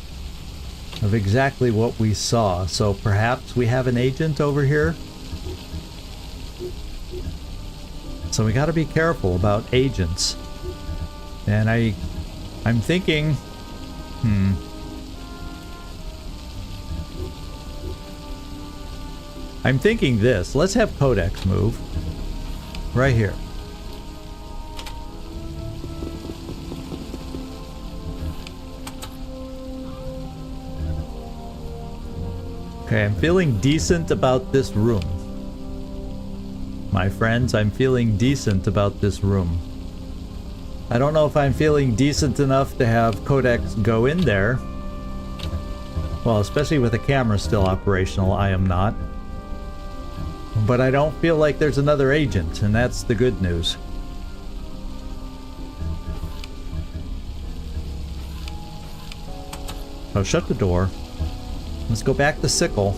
of exactly what we saw. So perhaps we have an agent over here. So we got to be careful about agents. And I'm thinking, I'm thinking this. Let's have Codex move. Right here. Okay, I'm feeling decent about this room. My friends, I'm feeling decent about this room. I don't know if I'm feeling decent enough to have Codex go in there. Well, especially with the camera still operational, I am not. But I don't feel like there's another agent, and that's the good news. So shut the door. Let's go back to Sickle.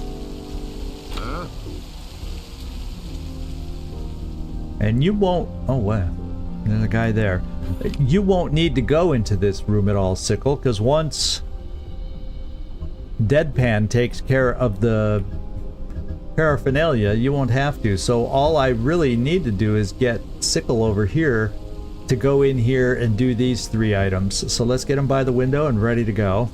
And you won't... Oh, wow. There's a guy there. You won't need to go into this room at all, Sickle, because once Deadpan takes care of the paraphernalia, you won't have to. So all I really need to do is get Sickle over here to go in here and do these 3 items. So let's get him by the window and ready to go.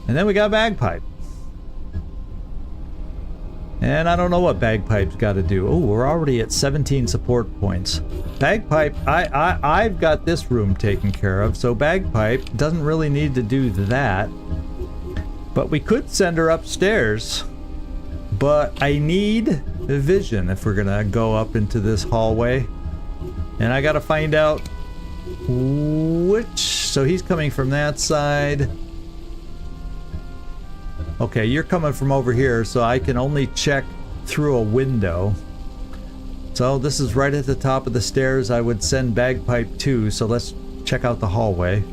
And then we got Bagpipe. And I don't know what Bagpipe's got to do. Oh, we're already at 17 support points. Bagpipe, I've got this room taken care of, so Bagpipe doesn't really need to do that. But we could send her upstairs. But I need vision if we're gonna go up into this hallway. And I gotta find out which... So he's coming from that side. Okay, you're coming from over here, so I can only check through a window. So this is right at the top of the stairs. I would send Bagpipe to, so let's check out the hallway.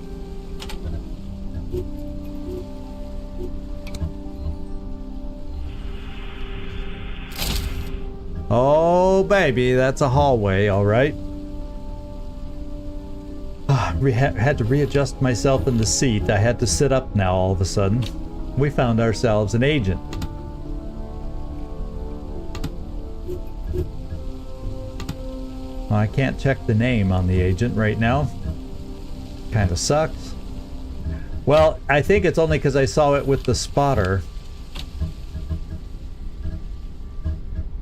Oh, baby, that's a hallway, all right. Had to readjust myself in the seat. I had to sit up now all of a sudden. We found ourselves an agent. I can't check the name on the agent right now. Kind of sucks. Well, I think it's only because I saw it with the spotter.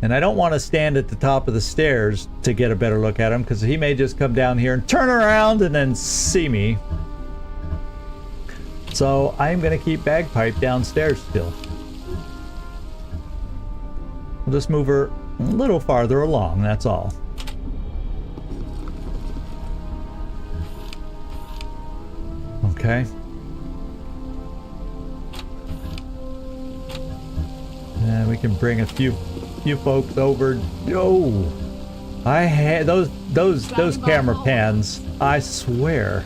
And I don't want to stand at the top of the stairs to get a better look at him, because he may just come down here and turn around and then see me. So I'm going to keep Bagpipe downstairs still. We'll just move her a little farther along, that's all. Okay. And we can bring a few folks over. Oh, I had those camera pans. I swear,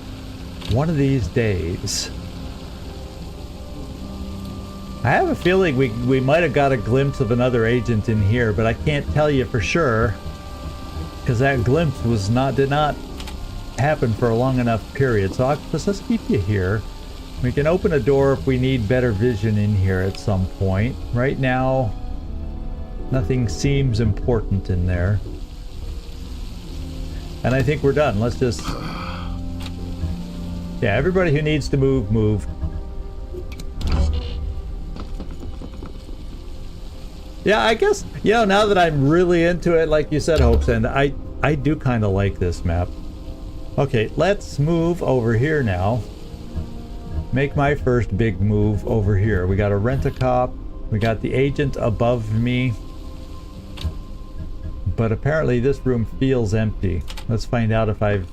one of these days. I have a feeling we might have got a glimpse of another agent in here, but I can't tell you for sure because that glimpse did not happen for a long enough period. So let's keep you here. We can open a door if we need better vision in here at some point. Right now, nothing seems important in there. And I think we're done. Let's just... Yeah, everybody who needs to move. Yeah, I guess, you know, now that I'm really into it, like you said, Hopes, and I do kind of like this map. Okay, let's move over here now. Make my first big move over here. We got a rent-a-cop. We got the agent above me. But apparently this room feels empty. Let's find out if I've...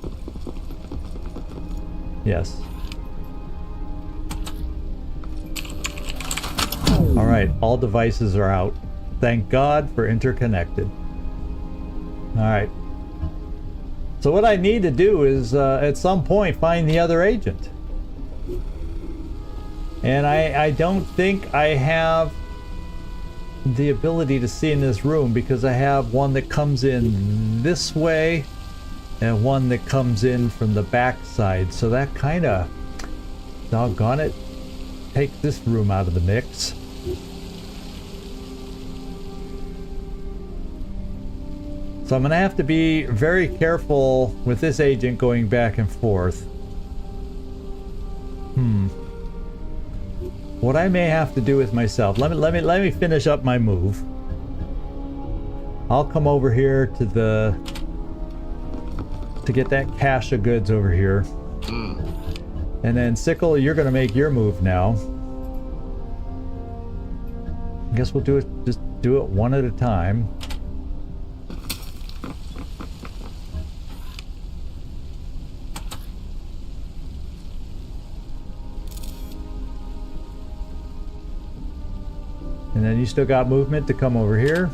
Yes. Alright, all devices are out. Thank God for interconnected. Alright. So what I need to do is, at some point, find the other agent. And I don't think I have the ability to see in this room because I have one that comes in this way and one that comes in from the back side. So that kind of, doggone it, takes this room out of the mix. So I'm going to have to be very careful with this agent going back and forth. What I may have to do with myself, let me finish up my move. I'll come over here to get that cache of goods over here. And then Sickle, you're going to make your move now. I guess we'll just do it one at a time. And then you still got movement to come over here.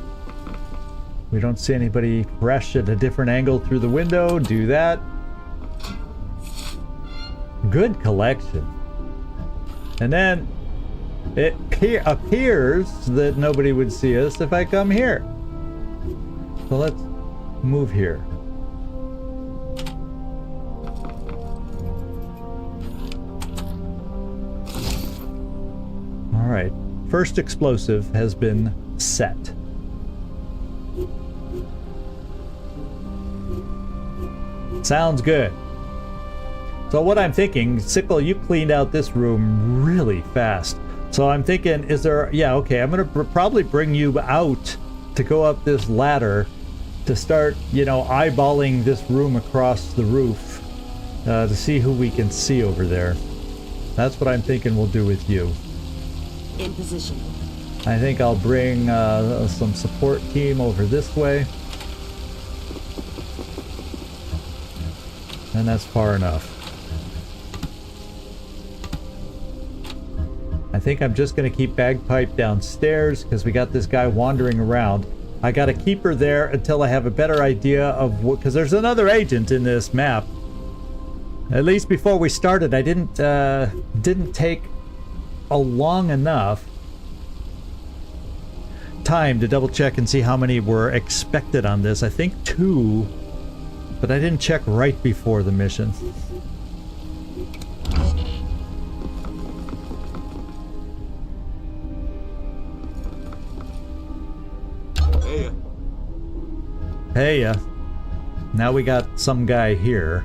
We don't see anybody fresh at a different angle through the window. Do that. Good collection. And then it appears that nobody would see us if I come here. So let's move here. All right. First explosive has been set. Sounds good. So what I'm thinking, Sickle, you cleaned out this room really fast. So I'm thinking, is there... Yeah, okay, I'm going to probably bring you out to go up this ladder to start, you know, eyeballing this room across the roof to see who we can see over there. That's what I'm thinking we'll do with you. In position. I think I'll bring some support team over this way. And that's far enough. I think I'm just going to keep Bagpipe downstairs because we got this guy wandering around. I got to keep her there until I have a better idea of what... Because there's another agent in this map. At least before we started, I didn't take a long enough time to double check and see how many were expected on this. I think 2, but I didn't check right before the mission. Hey, now we got some guy here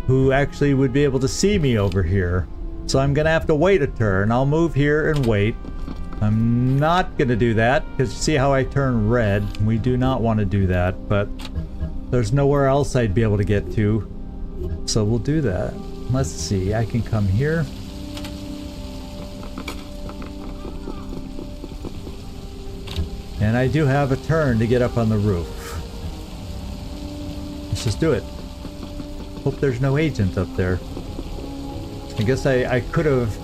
who actually would be able to see me over here. So I'm gonna have to wait a turn. I'll move here and wait. I'm not gonna do that because you see how I turn red. We do not want to do that, but there's nowhere else I'd be able to get to. So we'll do that. Let's see, I can come here. And I do have a turn to get up on the roof. Let's just do it. Hope there's no agent up there. I guess I could have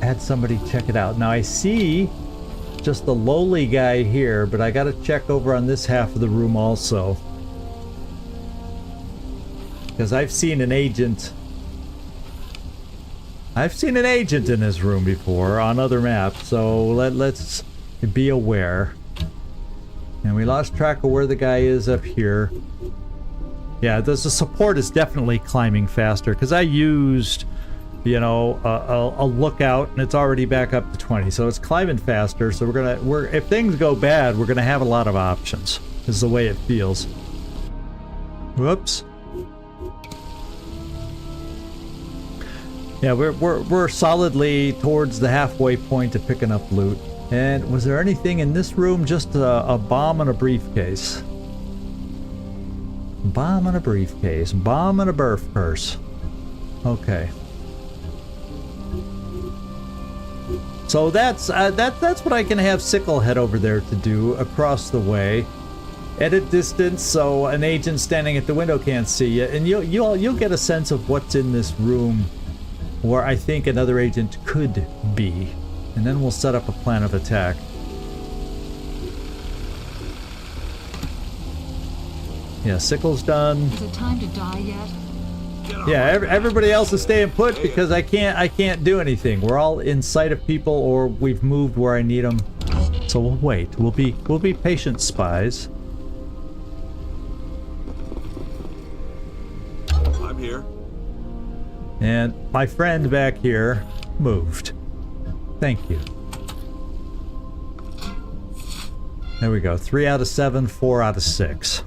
had somebody check it out. Now I see just the lowly guy here, but I gotta check over on this half of the room also. Because I've seen an agent. I've seen an agent in this room before on other maps, so let's be aware. And we lost track of where the guy is up here. Yeah, the support is definitely climbing faster because I used, you know, a lookout and it's already back up to 20, so it's climbing faster. So if things go bad, we're gonna have a lot of options. Is the way it feels. Whoops. Yeah, we're solidly towards the halfway point of picking up loot. And was there anything in this room? Just a bomb and a briefcase. Bomb and a briefcase. Bomb and a birth purse. Okay. So that's what I can have Sickle head over there to do across the way. At a distance, so an agent standing at the window can't see you, and you'll get a sense of what's in this room where I think another agent could be. And then we'll set up a plan of attack. Yeah, Sickle's done. Is it time to die yet? Yeah, everybody else is staying put because I can't do anything. We're all in sight of people, or we've moved where I need them. So we'll wait. We'll be patient spies. I'm here. And my friend back here moved. Thank you. There we go. 3 out of 7, 4 out of 6.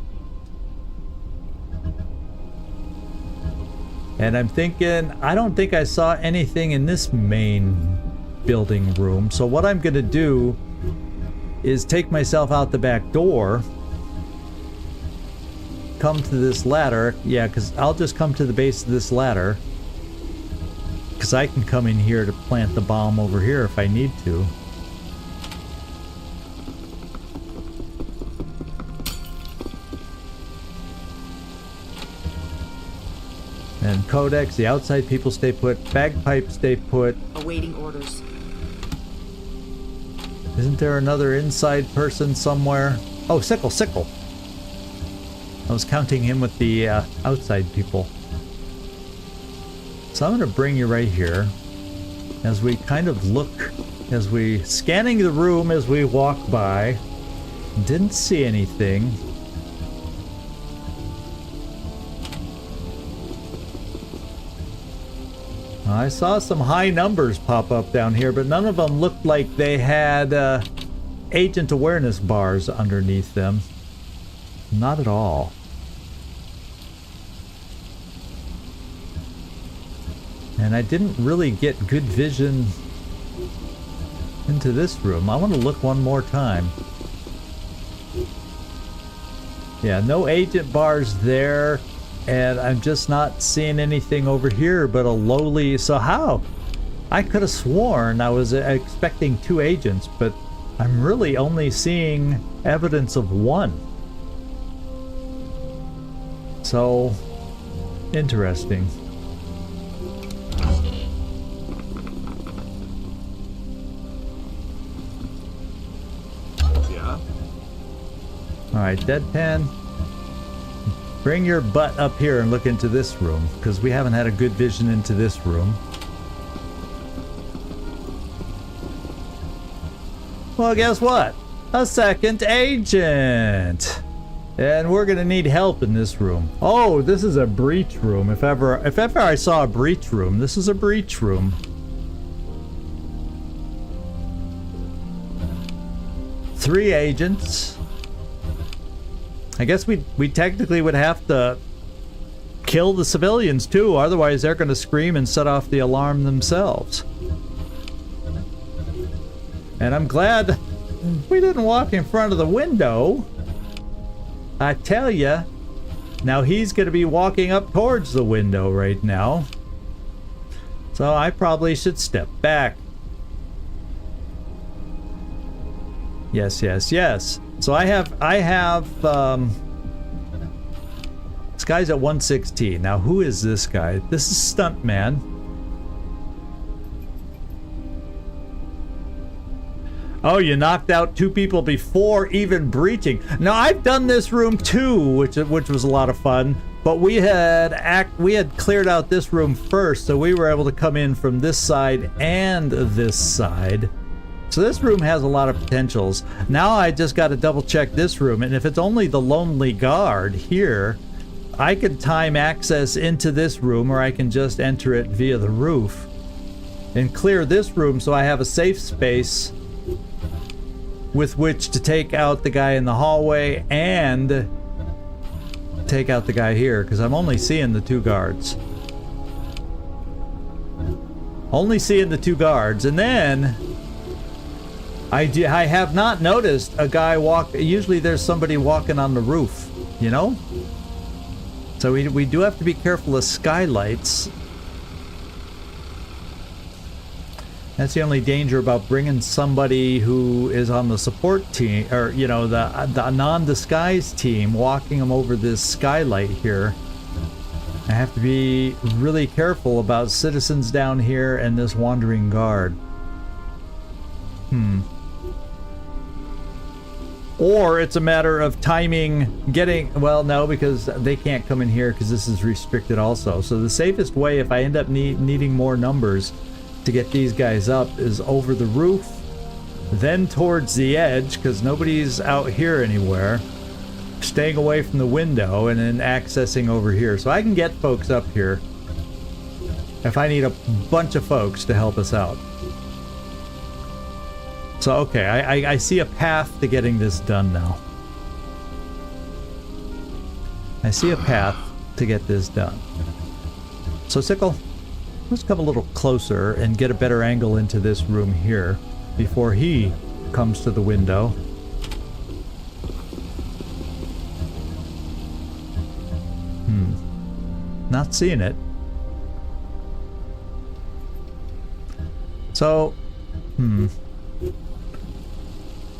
And I'm thinking, I don't think I saw anything in this main building room. So what I'm going to do is take myself out the back door. Come to this ladder. Yeah, because I'll just come to the base of this ladder. Because I can come in here to plant the bomb over here if I need to. And Codex, the outside people stay put. Bagpipe stay put. Awaiting orders. Isn't there another inside person somewhere? Oh, Sickle. I was counting him with the outside people. So I'm going to bring you right here as we kind of look, as we scanning the room as we walk by. Didn't see anything. I saw some high numbers pop up down here, but none of them looked like they had agent awareness bars underneath them. Not at all. And I didn't really get good vision into this room. I want to look one more time. Yeah, no agent bars there, and I'm just not seeing anything over here but a lowly... So how? I could have sworn I was expecting 2 agents, but I'm really only seeing evidence of 1. So, interesting. Yeah? Alright, Deadpan. Bring your butt up here and look into this room, because we haven't had a good vision into this room. Well, guess what? A second agent! And we're gonna need help in this room. Oh, this is a breach room. If ever I saw a breach room, this is a breach room. Three agents. I guess we technically would have to kill the civilians too, otherwise they're gonna scream and set off the alarm themselves. And I'm glad we didn't walk in front of the window. I tell ya. Now he's gonna be walking up towards the window right now. So I probably should step back. Yes, yes, yes. So I have this guy's at 116. Now who is this guy? This is Stuntman. Oh, you knocked out 2 people before even breaching. Now I've done this room too, which was a lot of fun. But we had cleared out this room first, so we were able to come in from this side and this side. So this room has a lot of potentials. Now I just got to double check this room, and if it's only the lonely guard here, I can time access into this room, or I can just enter it via the roof and clear this room so I have a safe space with which to take out the guy in the hallway and take out the guy here, because I'm only seeing the 2 guards. Only seeing the 2 guards, and then I have not noticed a guy walk. Usually there's somebody walking on the roof, you know? So we do have to be careful of skylights. That's the only danger about bringing somebody who is on the support team, or, you know, the non-disguised team, walking them over this skylight here. I have to be really careful about citizens down here and this wandering guard. Or it's a matter of timing, well, no, because they can't come in here because this is restricted also. So the safest way, if I end up needing more numbers to get these guys up, is over the roof, then towards the edge, because nobody's out here anywhere, staying away from the window, and then accessing over here. So I can get folks up here if I need a bunch of folks to help us out. So, okay, I see a path to getting this done now. I see a path to get this done. So, Sickle, let's come a little closer and get a better angle into this room here before he comes to the window. Not seeing it. So,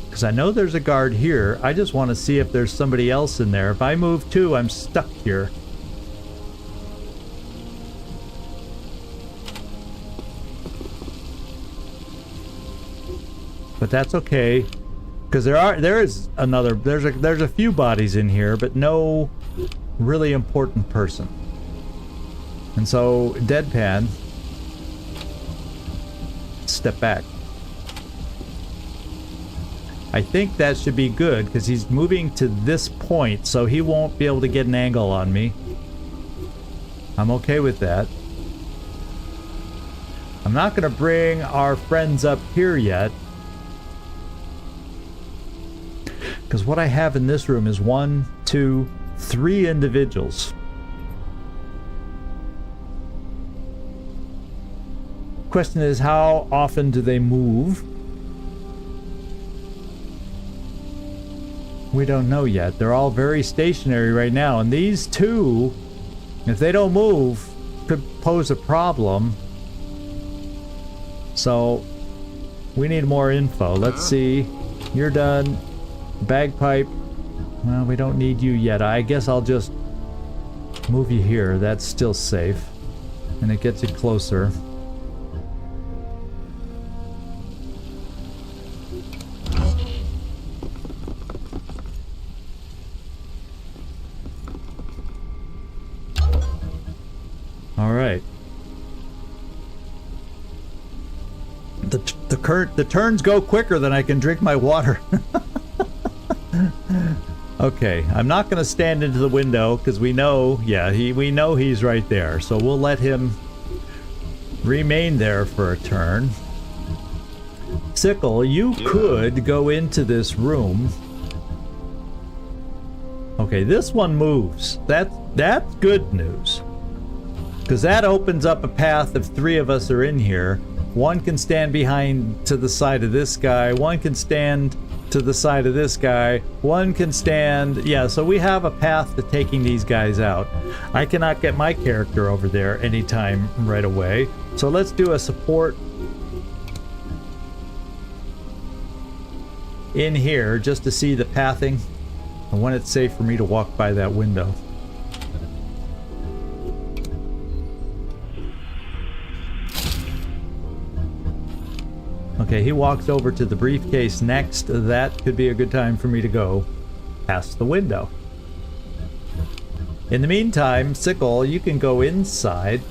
because I know there's a guard here. I just want to see if there's somebody else in there. If I move too, I'm stuck here. But that's okay, because there's a few bodies in here, but no really important person. And so Deadpan, step back. I think that should be good, because he's moving to this point, so he won't be able to get an angle on me. I'm okay with that. I'm not going to bring our friends up here yet, because what I have in this room is 1, 2, 3 individuals. Question is, how often do they move? We don't know yet. They're all very stationary right now, and these two, if they don't move, could pose a problem. So we need more info. Let's see. You're done. Bagpipe. Well, we don't need you yet. I guess I'll just move you here. That's still safe. And it gets you closer. All right. The turns go quicker than I can drink my water. Okay, I'm not going to stand into the window because we know, we know he's right there. So we'll let him remain there for a turn. Sickle, you could go into this room. Okay, this one moves. That's good news. Because that opens up a path if 3 of us are in here. One can stand behind to the side of this guy. One can stand to the side of this guy. One can stand... Yeah, so we have a path to taking these guys out. I cannot get my character over there anytime right away. So let's do a support in here just to see the pathing and when it's safe for me to walk by that window. Okay, he walks over to the briefcase next. That could be a good time for me to go past the window. In the meantime, Sickle, you can go inside.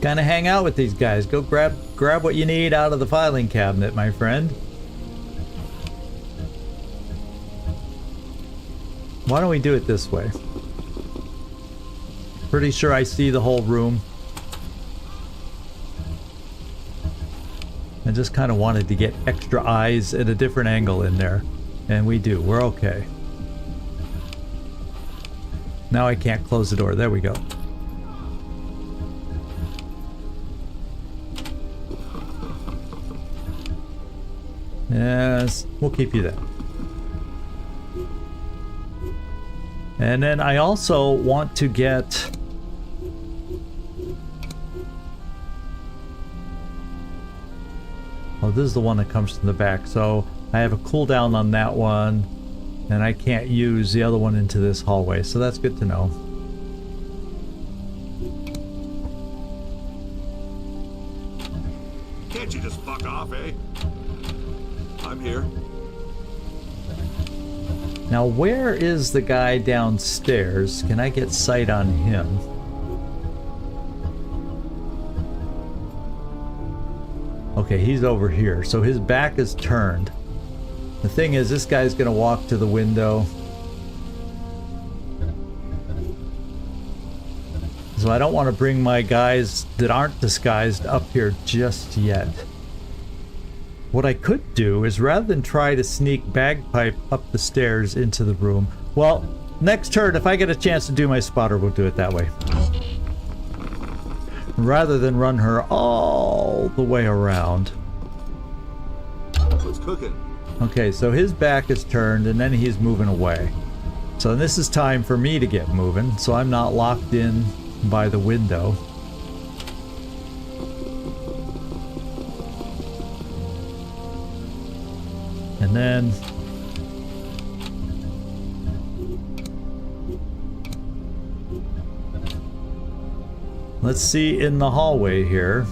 Kind of hang out with these guys. Go grab what you need out of the filing cabinet, my friend. Why don't we do it this way? Pretty sure I see the whole room. I just kind of wanted to get extra eyes at a different angle in there. And we do. We're okay. Now I can't close the door. There we go. Yes, we'll keep you there. And then I also want to get... Oh, this is the one that comes from the back, so I have a cooldown on that one, and I can't use the other one into this hallway, so that's good to know. Can't you just fuck off, eh? I'm here. Now, where is the guy downstairs? Can I get sight on him? Okay, he's over here, so his back is turned. The thing is, this guy's gonna walk to the window. So I don't want to bring my guys that aren't disguised up here just yet. What I could do is, rather than try to sneak Bagpipe up the stairs into the room... Well, next turn, if I get a chance to do my spotter, we'll do it that way. Rather than run her all the way around. What's cooking? Okay, so his back is turned and then he's moving away. So this is time for me to get moving, so I'm not locked in by the window. And then... let's see in the hallway here.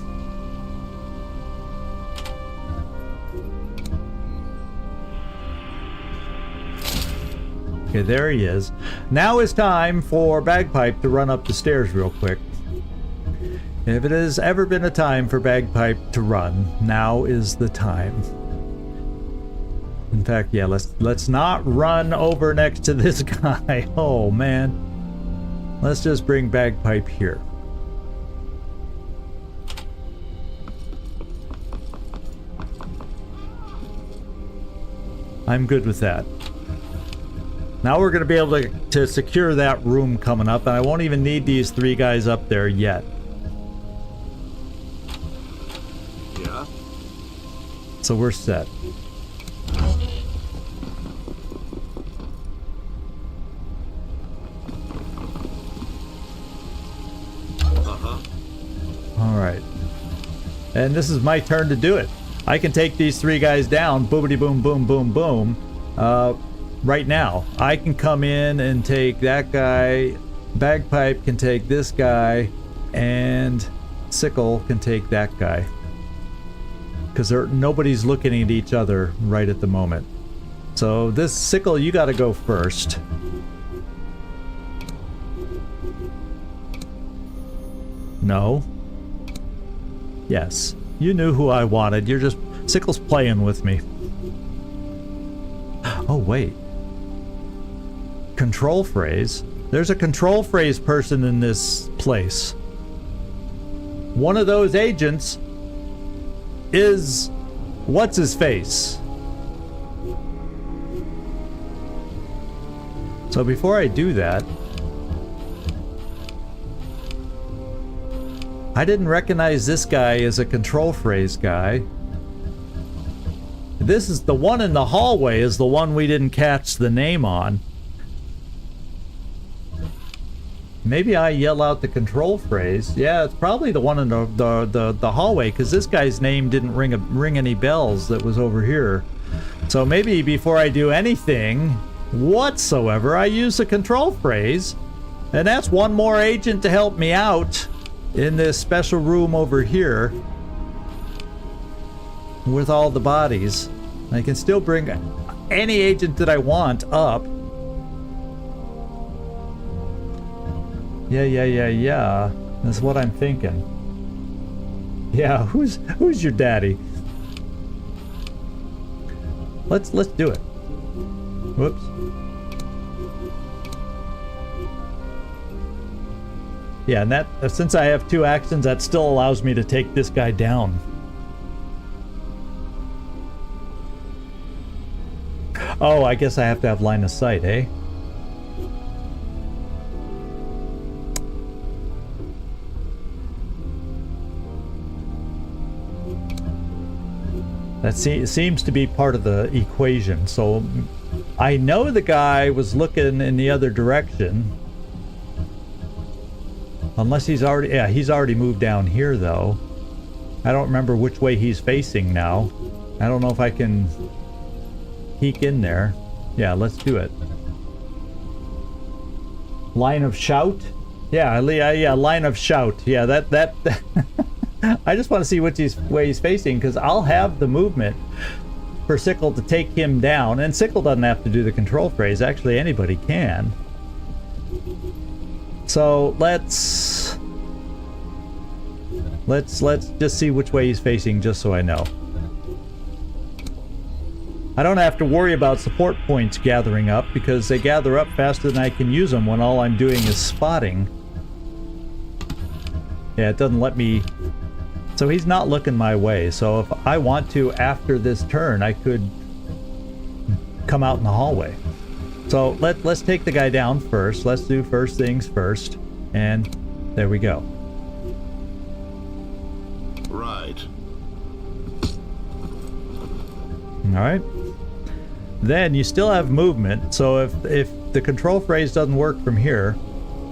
Okay, there he is. Now is time for Bagpipe to run up the stairs real quick. If it has ever been a time for Bagpipe to run, now is the time. In fact, yeah, let's not run over next to this guy. Oh, man. Let's just bring Bagpipe here. I'm good with that. Now we're going to be able to secure that room coming up, and I won't even need these 3 guys up there yet. Yeah? So we're set. and this is my turn to do it. I can take these 3 guys down, boomity boom, boom, boom, boom, right now. I can come in and take that guy, Bagpipe can take this guy, and Sickle can take that guy. Because nobody's looking at each other right at the moment. So this Sickle, you gotta go first. No. Yes. You knew who I wanted. You're just... Sickle's playing with me. Oh, wait. Control phrase? There's a control phrase person in this place. One of those agents is... What's his face? So before I do that... I didn't recognize this guy as a control phrase guy. This is the one in the hallway is the one we didn't catch the name on. Maybe I yell out the control phrase. Yeah, it's probably the one in the hallway, because this guy's name didn't ring any bells that was over here. So maybe before I do anything whatsoever, I use the control phrase, and that's one more agent to help me out in this special room over here with all the bodies. I can still bring any agent that I want up. Yeah. That's what I'm thinking. Yeah, who's your daddy? Let's do it. Whoops. Yeah, and that since I have 2 actions, that still allows me to take this guy down. Oh, I guess I have to have line of sight, eh? That seems to be part of the equation. So I know the guy was looking in the other direction. Unless he's already... Yeah, he's already moved down here, though. I don't remember which way he's facing now. I don't know if I can peek in there. Yeah, let's do it. Line of shout? Yeah, line of shout. Yeah, that I just want to see which way he's facing, because I'll have the movement for Sickle to take him down. And Sickle doesn't have to do the control phrase. Actually, anybody can. So let's just see which way he's facing, just so I know. I don't have to worry about support points gathering up, because they gather up faster than I can use them when all I'm doing is spotting. Yeah, it doesn't let me... So he's not looking my way, so if I want to, after this turn, I could come out in the hallway. So let's take the guy down first. Let's do first things first. And there we go. Right. Alright. Then you still have movement, so if the control phrase doesn't work from here,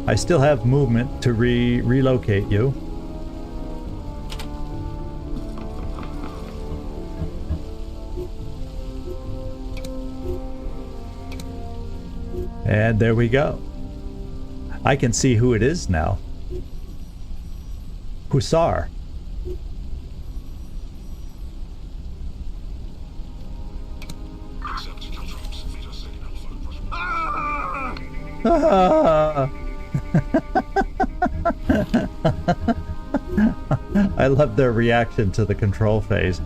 I still have movement to relocate you. And there we go. I can see who it is now. Hussar. I love their reaction to the control phase.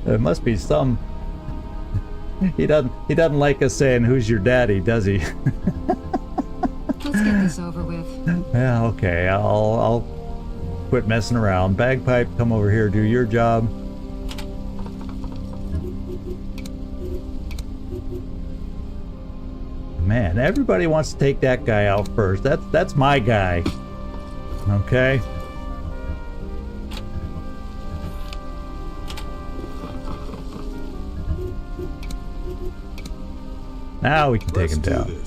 There must be some... He doesn't like us saying who's your daddy, does he? Let's get this over with. Yeah, okay. I'll quit messing around. Bagpipe, come over here, do your job. Man, everybody wants to take that guy out first. That's my guy. Okay. Now we can take him down.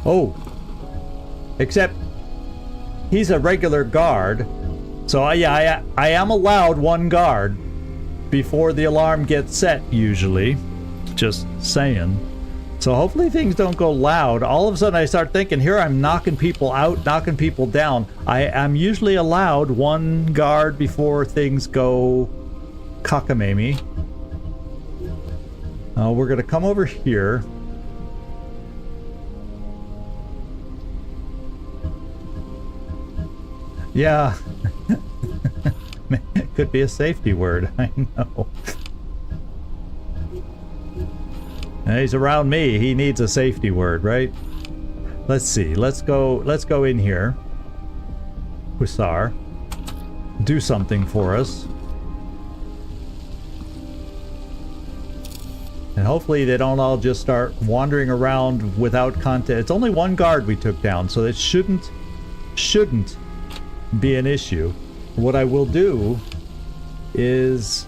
Oh! Except, he's a regular guard. So yeah, I am allowed one guard before the alarm gets set usually. Just saying. So hopefully things don't go loud. All of a sudden I start thinking, here I'm knocking people out, knocking people down. I'm usually allowed one guard before things go cockamamie. We're gonna come over here. Yeah. Could be a safety word, I know. He's around me. He needs a safety word, right? Let's see. Let's go in here. Hussar. Do something for us. And hopefully they don't all just start wandering around without content. It's only one guard we took down, so it shouldn't be an issue. What I will do is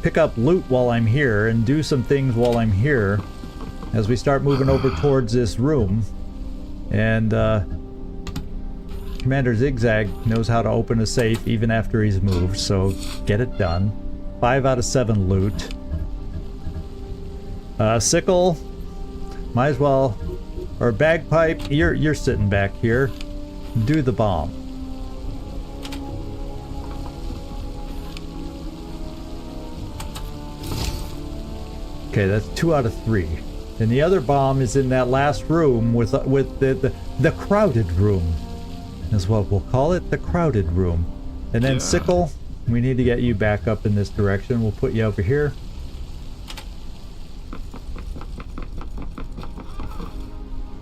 pick up loot while I'm here and do some things while I'm here as we start moving over towards this room. And Commander Zigzag knows how to open a safe even after he's moved, so get it done. 5 out of 7 loot. Sickle, might as well, or Bagpipe, you're sitting back here. Do the bomb. Okay, that's 2 out of 3. And the other bomb is in that last room with the crowded room, is what we'll call it, the crowded room. And then Sickle, we need to get you back up in this direction. We'll put you over here.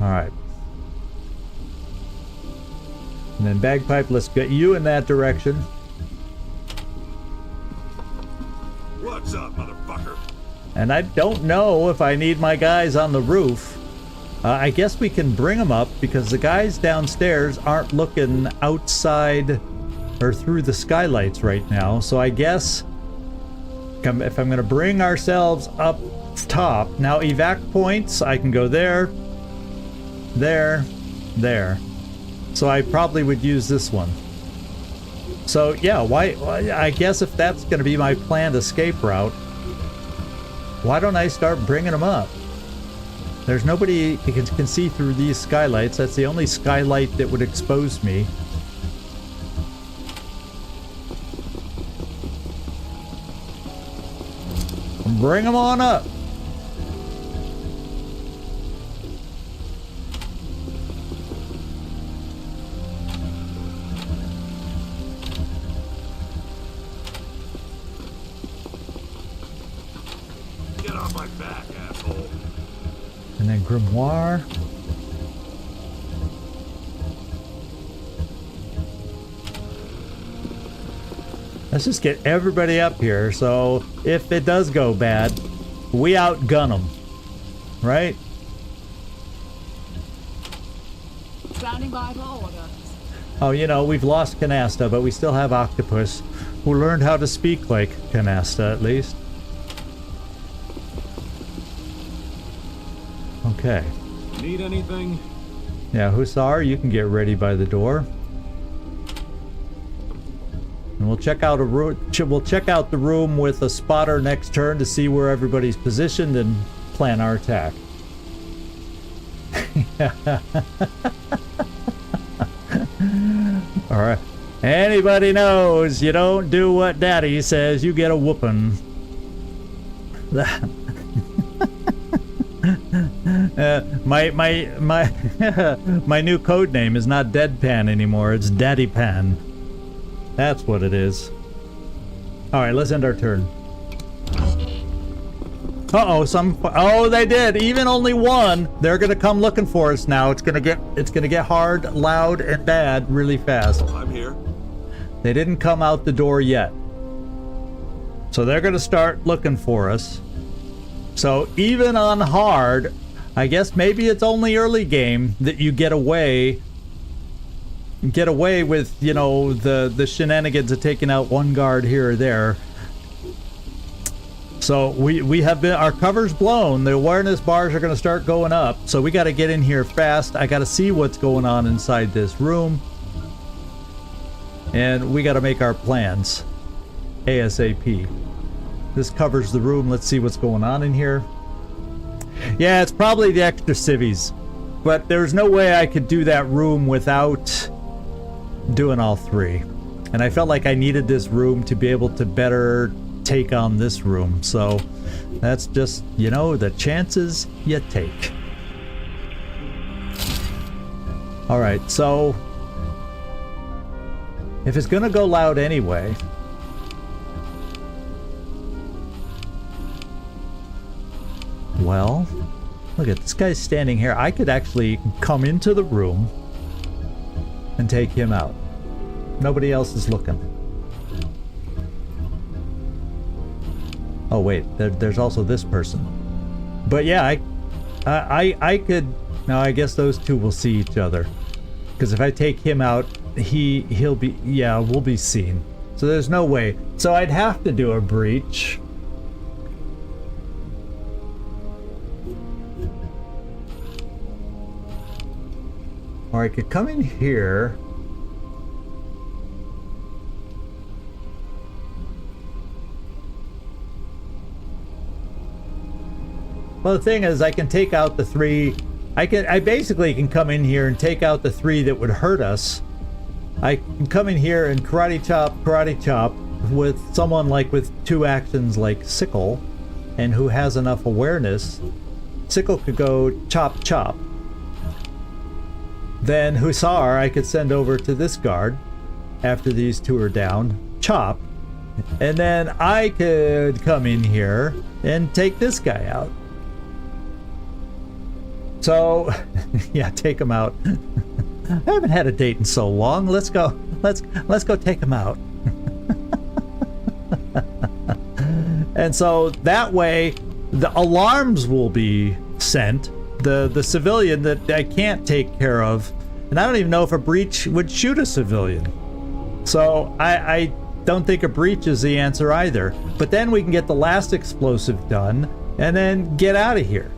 Alright. And then Bagpipe, let's get you in that direction. What's up, motherfucker? And I don't know if I need my guys on the roof. I guess we can bring them up because the guys downstairs aren't looking outside or through the skylights right now. So I guess if I'm going to bring ourselves up top. Now evac points, I can go there, there, there. So I probably would use this one. So yeah, why I guess if that's going to be my planned escape route, why don't I start bringing them up? There's nobody who can see through these skylights. That's the only skylight that would expose me. Bring them on up. Get on my back, asshole. And then Grimoire. Let's just get everybody up here, so if it does go bad, we outgun them, right? Standing by for orders. Oh, you know, we've lost Canasta, but we still have Octopus, who learned how to speak like Canasta, at least. Okay. Need anything? Yeah, Hussar, you can get ready by the door. And we'll check out we'll check out the room with a spotter next turn to see where everybody's positioned and plan our attack. All right. Anybody knows you don't do what Daddy says, you get a whooping. My new code name is not Deadpan anymore. It's Daddy Pan. That's what it is. All right, let's end our turn. Uh-oh, oh, they did. Even only one. They're gonna come looking for us now. It's gonna get hard, loud, and bad really fast. I'm here. They didn't come out the door yet, so they're gonna start looking for us. So even on hard, I guess maybe it's only early game that you get away with, you know, the shenanigans of taking out one guard here or there. So we have been, our cover's blown. The awareness bars are going to start going up, so we got to get in here fast. I got to see what's going on inside this room. and we got to make our plans ASAP. This covers the room. Let's see what's going on in here. Yeah, it's probably the extra civvies, but there's no way I could do that room without doing all three. And I felt like I needed this room to be able to better take on this room. So that's just, you know, the chances you take. All right, so if it's gonna go loud anyway, well, look at this guy's standing here. I could actually come into the room and take him out. Nobody else is looking. Oh wait, there's also this person. But yeah, I could. Now I guess those two will see each other, because if I take him out, he'll be, yeah, we'll be seen. So there's no way. So I'd have to do a breach. Or I could come in here. Well, the thing is, I can take out the three. I basically can come in here and take out the three that would hurt us. I can come in here and karate chop with someone like with two actions like Sickle, and who has enough awareness. Sickle could go chop chop. Then Hussar I could send over to this guard after these two are down, chop, and then I could come in here and take this guy out. So, yeah, take him out. I haven't had a date in so long. Let's go take him out. And so that way, the alarms will be sent. The civilian that I can't take care of, and I don't even know if a breach would shoot a civilian. So I don't think a breach is the answer either. But then we can get the last explosive done, and then get out of here.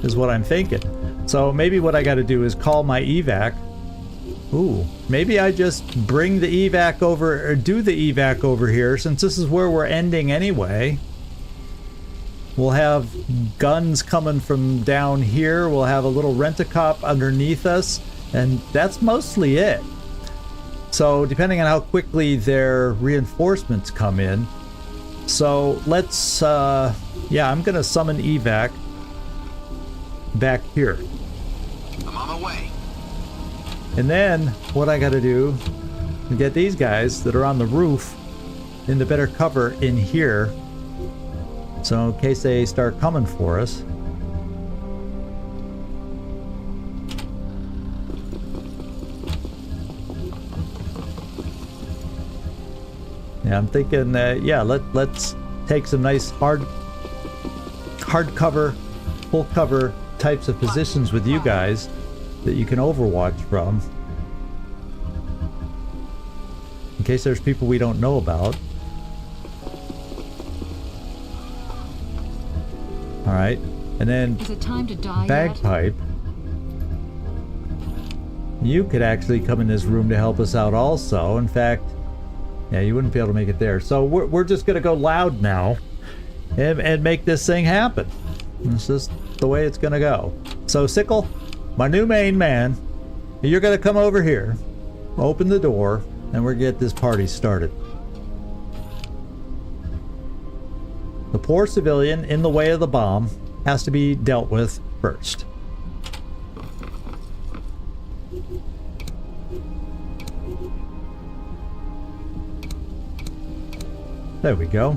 Is what I'm thinking. So maybe what I got to do is call my evac. Ooh, maybe I just bring the evac over, or do the evac over here, since this is where we're ending anyway. We'll have guns coming from down here. We'll have a little rent-a-cop underneath us, and that's mostly it. So depending on how quickly their reinforcements come in. So let's, yeah, I'm gonna summon evac back here. I'm on my way. And then what I gotta do is get these guys that are on the roof into better cover in here, so in case they start coming for us. Yeah, I'm thinking that, yeah, let's take some nice hard cover, full cover types of positions with you guys that you can overwatch from, in case there's people we don't know about. All right, and then Is it time to die bagpipe. You could actually come in this room to help us out also. In fact, yeah, you wouldn't be able to make it there. So we're just gonna go loud now and make this thing happen. It's just the way it's gonna go. So Sickle, my new main man, you're gonna come over here, open the door, and we're gonna get this party started. The poor civilian in the way of the bomb has to be dealt with first. There we go.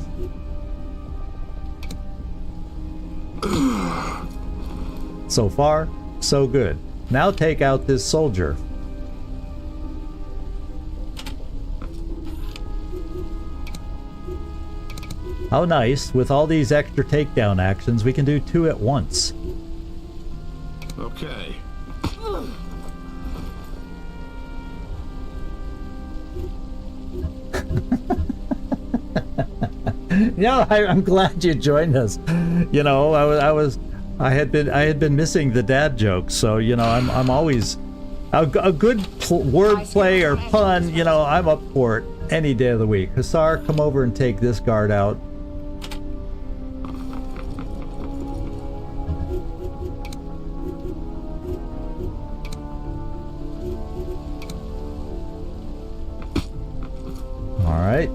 So far, so good. Now take out this soldier. How nice, with all these extra takedown actions, we can do two at once. Okay. Yeah, I'm glad you joined us. You know, I had been missing the dad jokes, so you know, I'm always A good wordplay or pun, you know, I'm up for it any day of the week. Hussar, come over and take this guard out. All right.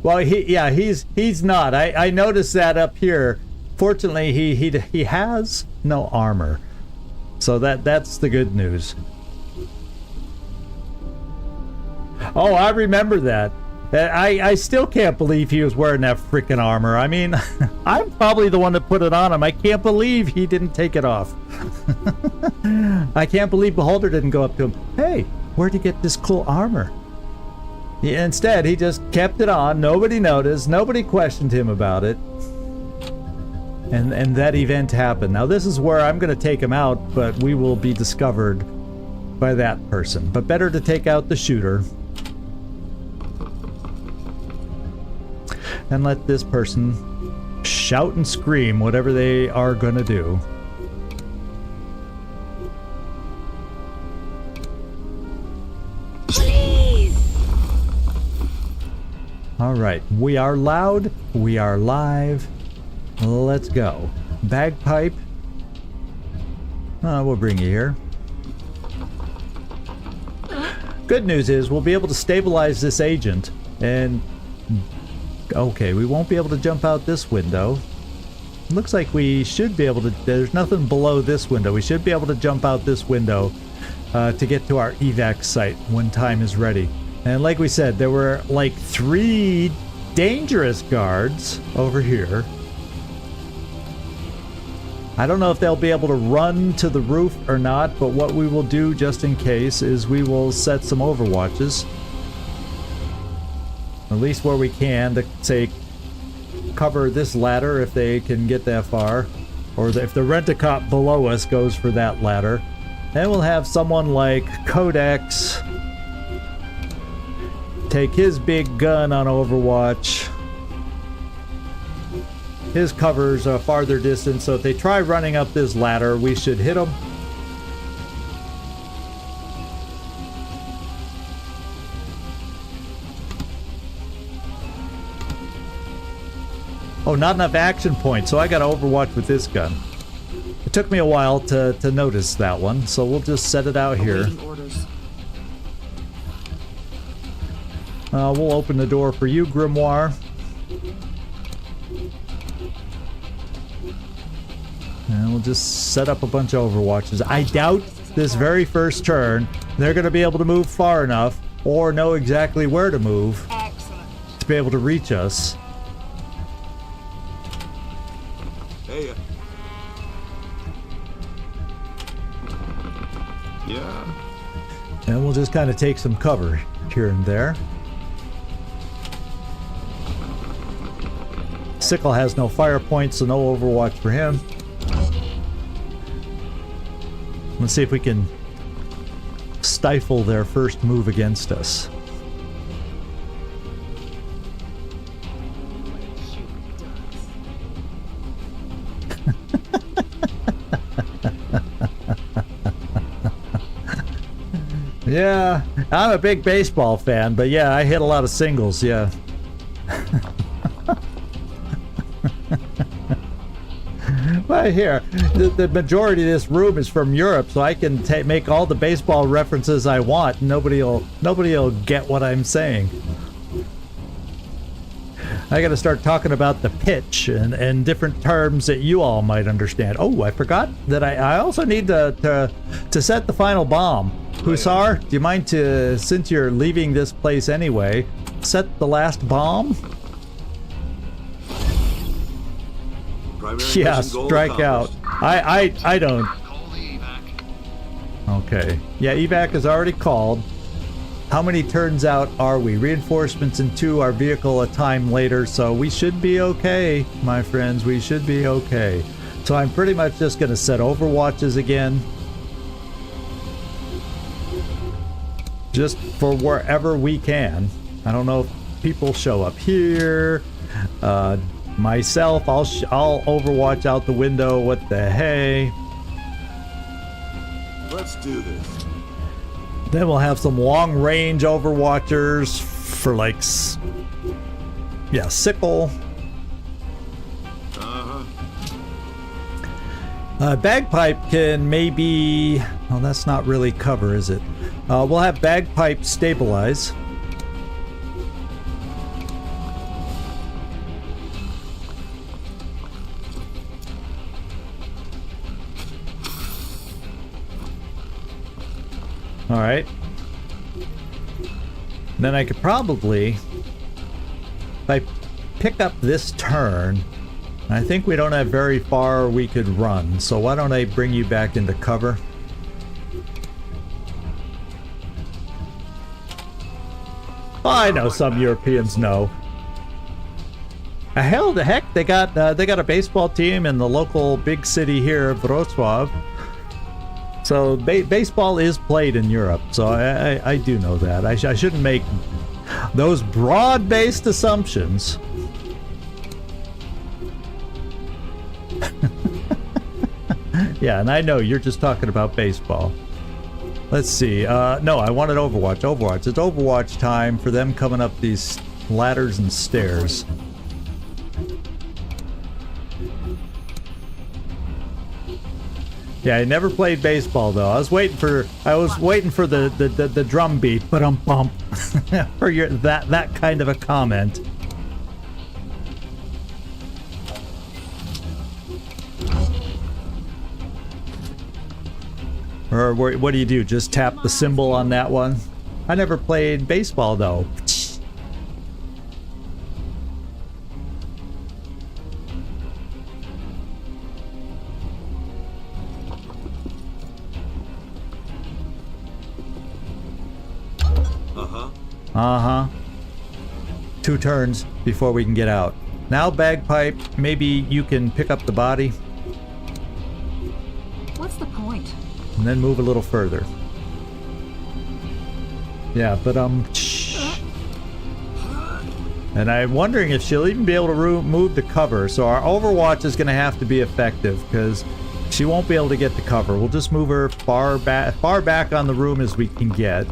Well, he's not. I noticed that up here. Fortunately, he has no armor, so that's the good news. Oh, I remember that. I still can't believe he was wearing that freaking armor. I mean, I'm probably the one that put it on him. I can't believe he didn't take it off. I can't believe Beholder didn't go up to him. Hey, where'd you get this cool armor? Instead, he just kept it on. Nobody noticed. Nobody questioned him about it. And that event happened. Now, this is where I'm going to take him out, but we will be discovered by that person. But better to take out the shooter and let this person shout and scream whatever they are going to do. All right, we are loud, we are live. Let's go. Bagpipe. We'll bring you here. Good news is we'll be able to stabilize this agent and... Okay, we won't be able to jump out this window. Looks like we should be able to... There's nothing below this window. We should be able to jump out this window to get to our evac site when time is ready. And like we said, there were like 3 dangerous guards over here. I don't know if they'll be able to run to the roof or not, but what we will do just in case is we will set some overwatches. At least where we can to, say, cover this ladder if they can get that far. Or if the rent-a-cop below us goes for that ladder. Then we'll have someone like Codex take his big gun on Overwatch. His cover's a farther distance, so if they try running up this ladder, we should hit them. Oh, not enough action points, so I got Overwatch with this gun. It took me a while to notice that one, so we'll just set it out here. We'll open the door for you, Grimoire. And we'll just set up a bunch of Overwatches. I doubt this very first turn they're going to be able to move far enough or know exactly where to move to be able to reach us. Hey. Yeah. And we'll just kind of take some cover here and there. Sickle has no fire points, so no Overwatch for him. Let's see if we can stifle their first move against us. Yeah, I'm a big baseball fan, but yeah, I hit a lot of singles, yeah. Well, here, the majority of this room is from Europe, so I can make all the baseball references I want. Nobody'll get what I'm saying. I got to start talking about the pitch and different terms that you all might understand. Oh, I forgot that I also need to set the final bomb. Hussar, do you mind to, since you're leaving this place anyway, set the last bomb? Yeah, strike out. I don't. Okay. Yeah, evac is already called. How many turns out are we? Reinforcements in 2, our vehicle a time later, so we should be okay, my friends. We should be okay. So I'm pretty much just going to set Overwatches again. Just for wherever we can. I don't know if people show up here. myself, I'll overwatch out the window. What the hey? Let's do this. Then we'll have some long-range overwatchers for like, yeah, sickle. Bagpipe can maybe... Oh, that's not really cover, is it? We'll have Bagpipe stabilize. Alright. Then I could probably... If I pick up this turn... I think we don't have very far we could run, so why don't I bring you back into cover? I know some Europeans know. Hell, the heck, they got a baseball team in the local big city here, Wrocław. So baseball is played in Europe, so I do know that. I shouldn't make those broad-based assumptions. Yeah, and I know you're just talking about baseball. Let's see. No, I wanted Overwatch. Overwatch. It's Overwatch time for them coming up these ladders and stairs. Yeah, I never played baseball though. I was waiting for the drum beat, but bump for your that kind of a comment. Or what do you do? Just tap the symbol on that one? I never played baseball though. Uh-huh. 2 turns before we can get out. Now, Bagpipe, maybe you can pick up the body. What's the point? And then move a little further. Yeah, but and I'm wondering if she'll even be able to move the cover. So our Overwatch is going to have to be effective because she won't be able to get the cover. We'll just move her far back on the room as we can get.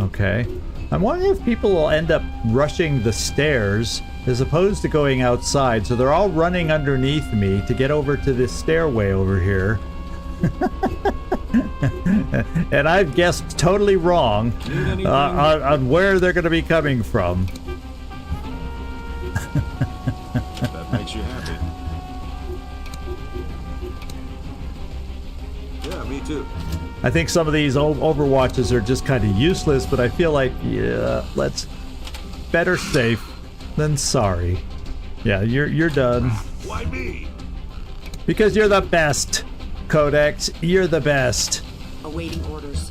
Okay. I'm wondering if people will end up rushing the stairs as opposed to going outside. So they're all running underneath me to get over to this stairway over here. And I've guessed totally wrong on where they're going to be coming from. That makes you happy. Yeah, me too. I think some of these Overwatches are just kind of useless, but I feel like, yeah, let's better safe than sorry. Yeah, you're done. Why me? Because you're the best, Codex. You're the best. Awaiting orders.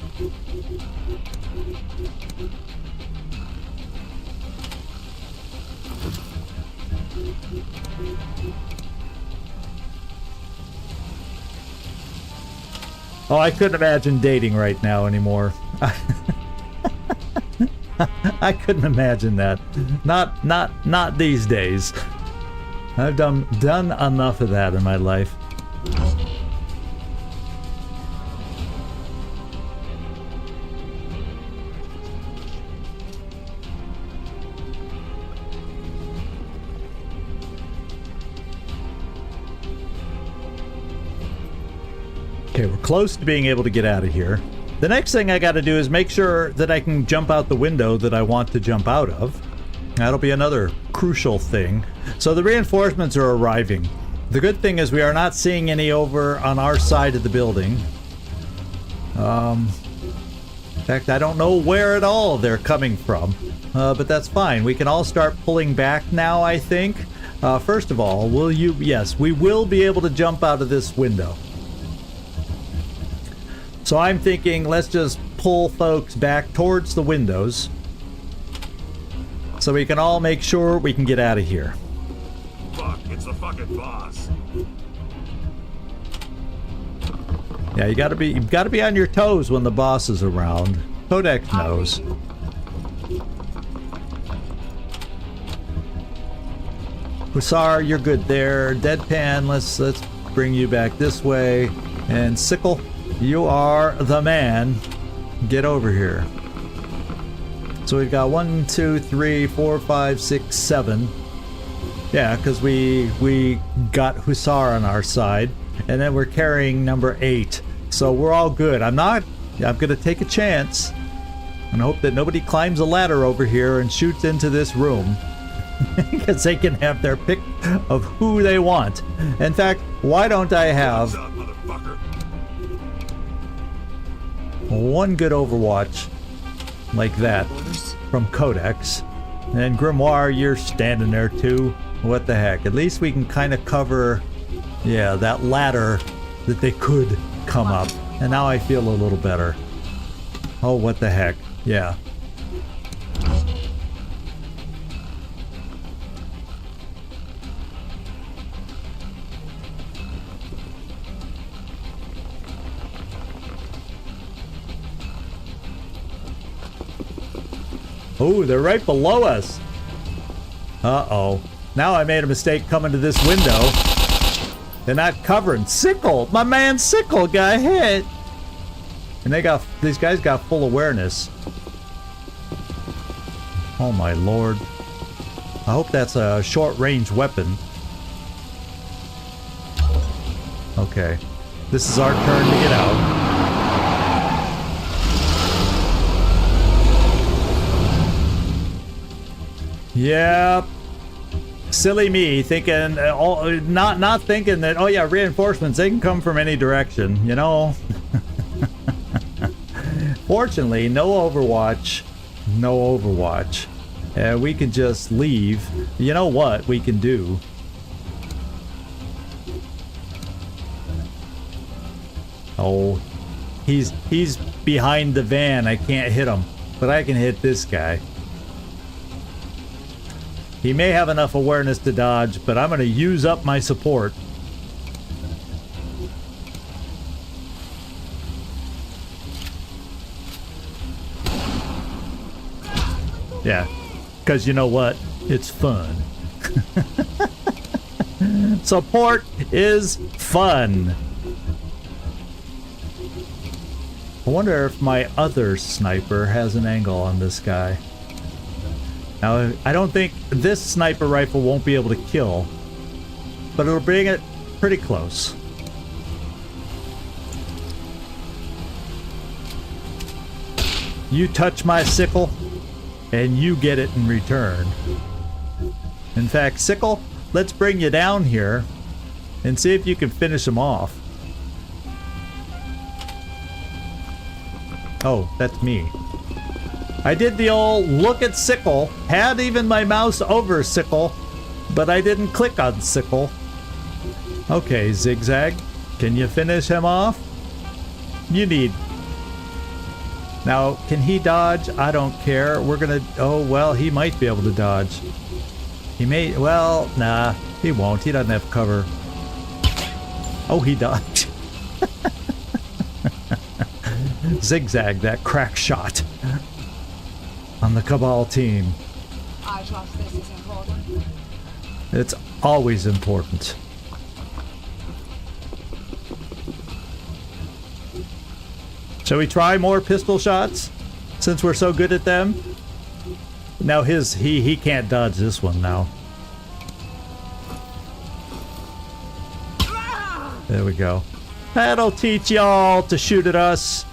Oh, I couldn't imagine dating right now anymore. I couldn't imagine that. Not these days. I've done enough of that in my life. Okay, we're close to being able to get out of here. The next thing I got to do is make sure that I can jump out the window that I want to jump out of. That'll be another crucial thing. So the reinforcements are arriving. The good thing is we are not seeing any over on our side of the building. In fact, I don't know where at all they're coming from. But that's fine. We can all start pulling back now, I think. First of all, yes, we will be able to jump out of this window. So I'm thinking, let's just pull folks back towards the windows so we can all make sure we can get out of here. Fuck, it's the fucking boss. Yeah, you've got to be on your toes when the boss is around. Codex knows. Hussar, you're good there. Deadpan, let's bring you back this way. And Sickle, you are the man. Get over here. So we've got 1, 2, 3, 4, 5, 6, 7. Yeah, because we got Hussar on our side, and then we're carrying number 8. So we're all good. I'm gonna take a chance and hope that nobody climbs a ladder over here and shoots into this room. Because they can have their pick of who they want. In fact, why don't I have one good Overwatch like that from Codex? And Grimoire, you're standing there too. What the heck? At least we can kind of cover, yeah, that ladder that they could come up. And now I feel a little better. Oh, what the heck? Yeah. Oh, they're right below us. Uh-oh. Now I made a mistake coming to this window. They're not covering. Sickle! My man Sickle got hit! And these guys got full awareness. Oh my lord. I hope that's a short-range weapon. Okay. This is our turn to get out. Yep. Silly me, thinking, not thinking that, oh yeah, reinforcements, they can come from any direction, you know? Fortunately, no Overwatch. No Overwatch. We can just leave. You know what we can do? Oh, he's behind the van. I can't hit him, but I can hit this guy. He may have enough awareness to dodge, but I'm going to use up my support. Yeah, because you know what? It's fun. Support is fun. I wonder if my other sniper has an angle on this guy. Now, I don't think this sniper rifle won't be able to kill, but it'll bring it pretty close. You touch my sickle, and you get it in return. In fact, Sickle, let's bring you down here and see if you can finish him off. Oh, that's me. I did the old look at Sickle, had even my mouse over Sickle, but I didn't click on Sickle. Okay, Zigzag, can you finish him off? You need. Now, can he dodge? I don't care. We're gonna, oh, well, he might be able to dodge. He may, well, nah, he won't. He doesn't have cover. Oh, he dodged. Zigzag, that crack shot. On the Cabal team. I trust this is important. It's always important. Shall we try more pistol shots? Since we're so good at them? Now he can't dodge this one now. There we go. That'll teach y'all to shoot at us.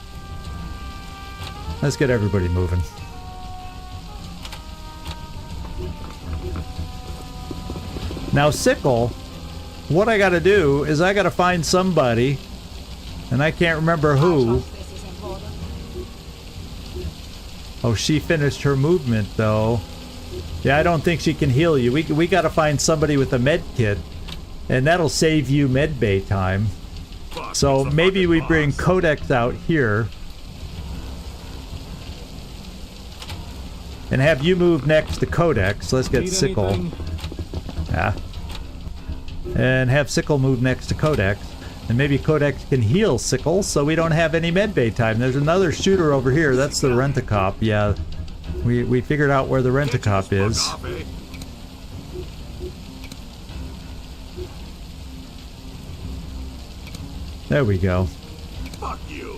Let's get everybody moving. Now, Sickle, what I gotta do is I gotta find somebody, and I can't remember who. Oh, she finished her movement, though. Yeah, I don't think she can heal you. We gotta find somebody with a med kit, and that'll save you med bay time. So maybe we bring Codex out here, and have you move next to Codex. Let's get Sickle. Yeah. And have Sickle move next to Codex. And maybe Codex can heal Sickle so we don't have any medbay time. There's another shooter over here. That's the Rent-A-Cop. Yeah. We figured out where the Rent-A-Cop is. There we go. Fuck you.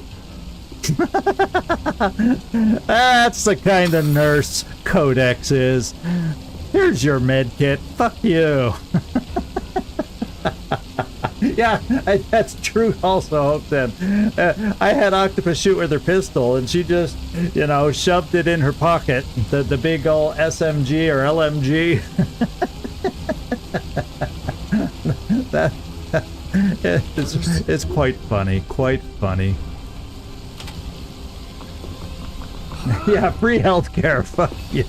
That's the kind of nurse Codex is. Here's your med kit. Fuck you. Yeah, that's true also, then. I had Octopus shoot with her pistol, and she just, you know, shoved it in her pocket. The big old SMG or LMG. It's quite funny, quite funny. Yeah, free healthcare, fuck you.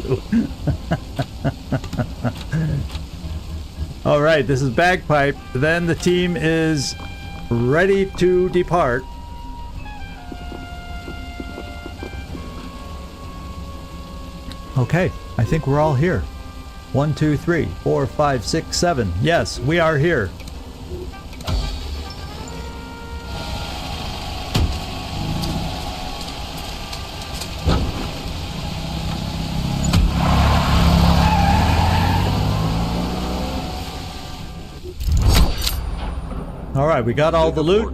Alright, this is Bagpipe. Then the team is ready to depart. Okay, I think we're all here. 1, 2, 3, 4, 5, 6, 7. Yes, we are here. All right, we got all the loot.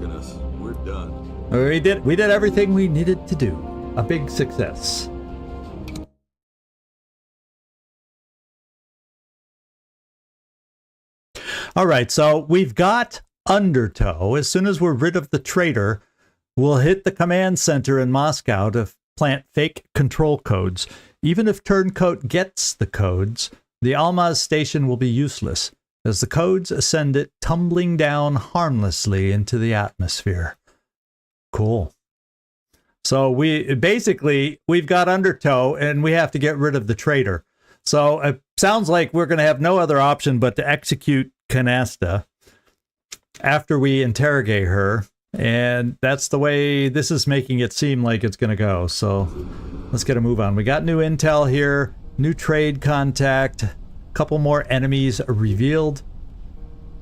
We're done. We did everything we needed to do. A big success. All right, so we've got Undertow. As soon as we're rid of the traitor, we'll hit the command center in Moscow to plant fake control codes. Even if Turncoat gets the codes, the Almaz station will be useless, as the codes send it tumbling down harmlessly into the atmosphere. Cool. So we've got Undertow, and we have to get rid of the traitor. So it sounds like we're going to have no other option but to execute Canasta after we interrogate her. And that's the way this is making it seem like it's going to go. So let's get a move on. We got new intel here, new trade contact, couple more enemies revealed.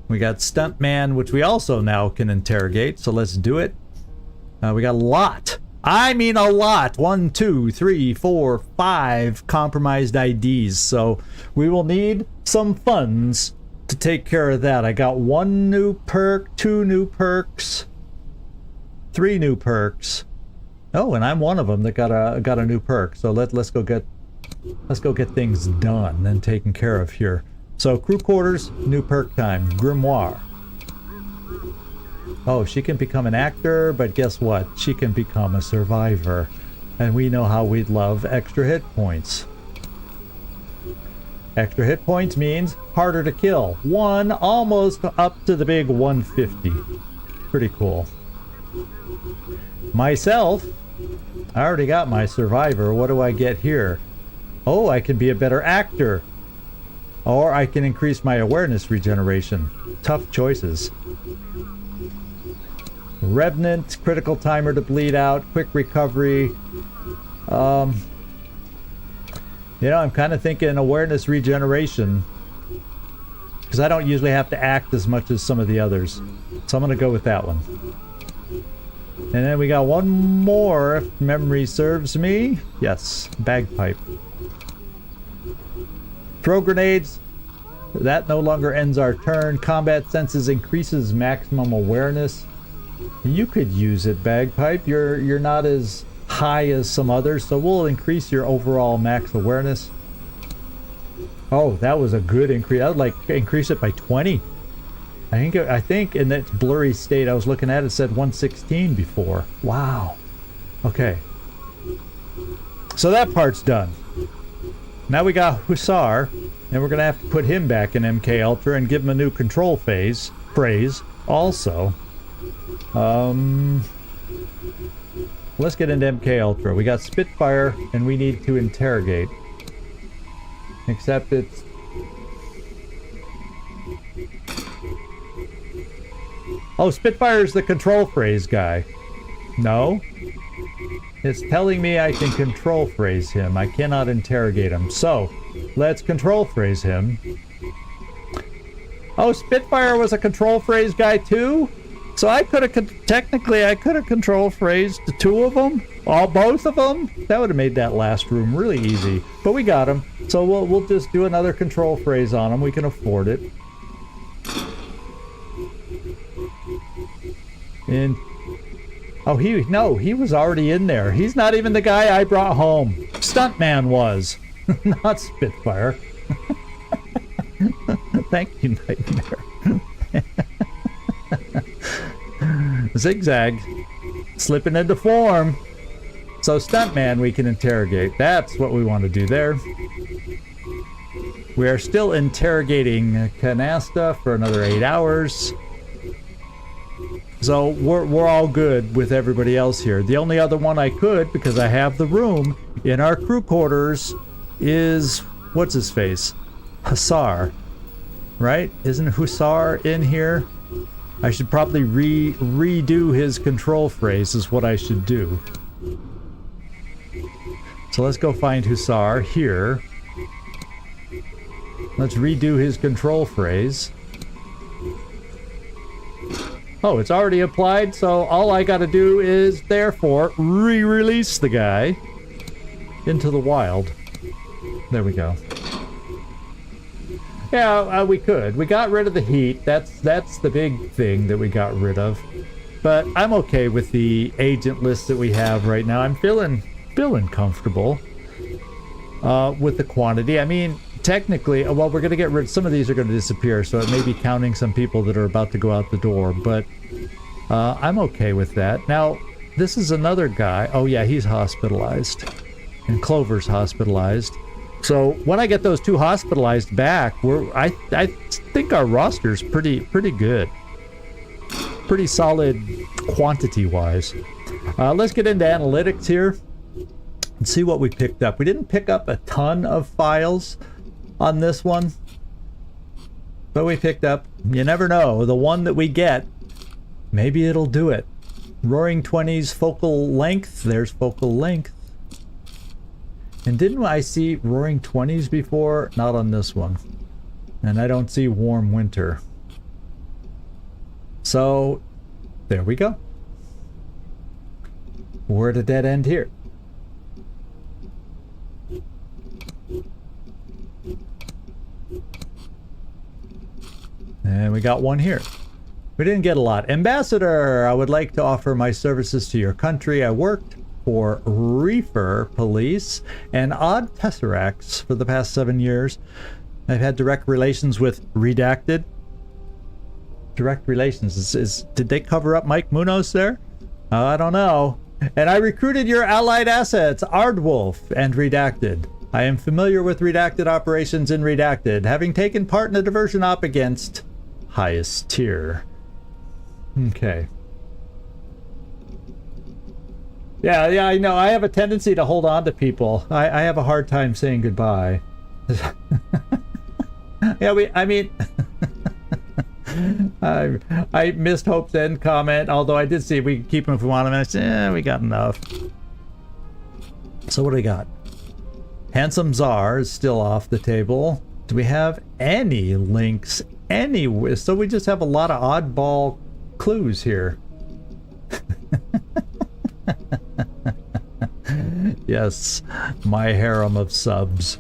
We got Stuntman, which we also now can interrogate, so let's do it. We got a lot. I mean a lot. 1, 2, 3, 4, 5 compromised IDs, so we will need some funds to take care of that. I got 1 new perk, 2 new perks, 3 new perks. Oh, and I'm one of them that got a new perk. So let's go get things done and taken care of here. So crew quarters, new perk time, Grimoire. Oh, she can become an actor, but guess what? She can become a survivor. And we know how we'd love extra hit points. Extra hit points means harder to kill. 1 almost up to the big 150. Pretty cool. Myself, I already got my survivor. What do I get here? Oh, I can be a better actor. Or I can increase my awareness regeneration. Tough choices. Revenant, critical timer to bleed out, quick recovery. You know, I'm kind of thinking awareness regeneration, because I don't usually have to act as much as some of the others. So I'm going to go with that one. And then we got one more, if memory serves me. Yes, Bagpipe. Throw grenades. That no longer ends our turn. Combat senses increases maximum awareness. You could use it, Bagpipe. You're not as high as some others, so we'll increase your overall max awareness. Oh, that was a good increase. I would like to increase it by 20. I think in that blurry state I was looking at, it said 116 before. Wow. Okay. So that part's done. Now we got Hussar, and we're gonna have to put him back in MK Ultra and give him a new control phrase also. Let's get into MK Ultra. We got Spitfire, and we need to interrogate. Except it's... Oh, Spitfire's the control phrase guy. No. It's telling me I can control phrase him. I cannot interrogate him. So, let's control phrase him. Oh, Spitfire was a control phrase guy too? So I could have, technically I could have control phrased the 2 of them? Both of them? That would have made that last room really easy. But we got him. So we'll just do another control phrase on him. We can afford it. And oh, he was already in there. He's not even the guy I brought home. Stuntman was, not Spitfire. Thank you, Nightmare. Zigzag, slipping into form. So Stuntman we can interrogate. That's what we want to do there. We are still interrogating Canasta for another 8 hours. So we're all good with everybody else here. The only other one I could, because I have the room in our crew quarters, is what's his face? Hussar. Right? Isn't Hussar in here? I should probably redo his control phrase is what I should do. So let's go find Hussar here. Let's redo his control phrase. Oh, it's already applied, so all I gotta do is, therefore, re-release the guy into the wild. There we go. Yeah, we could. We got rid of the heat. That's the big thing that we got rid of. But I'm okay with the agent list that we have right now. I'm feeling comfortable with the quantity. I mean, technically, well, we're going to get rid. Some of these are going to disappear, so it may be counting some people that are about to go out the door. But I'm okay with that. Now, this is another guy. Oh yeah, he's hospitalized, and Clover's hospitalized. So when I get those 2 hospitalized back, I think our roster's pretty good, pretty solid quantity-wise. Let's get into analytics here and see what we picked up. We didn't pick up a ton of files on this one, but we picked up, you never know, the one that we get, maybe it'll do it. Roaring 20s focal length. There's focal length. And didn't I see Roaring 20s before? Not on this one. And I don't see Warm Winter. So, there we go. We're at a dead end here. And we got one here. We didn't get a lot. Ambassador, I would like to offer my services to your country. I worked for Reefer Police and Odd Tesseracts for the past 7 years. I've had direct relations with Redacted. Direct relations. Did they cover up Mike Munoz there? I don't know. And I recruited your allied assets, Ardwolf and Redacted. I am familiar with Redacted operations in Redacted, having taken part in a diversion op against highest tier. Okay. Yeah, I know. I have a tendency to hold on to people. I have a hard time saying goodbye. Yeah, I mean, I missed Hope's end comment, although I did see we can keep him if we want him. And I said, we got enough. So what do we got? Handsome Czar is still off the table. Do we have any links anywhere? So we just have a lot of oddball clues here. Yes, my harem of subs.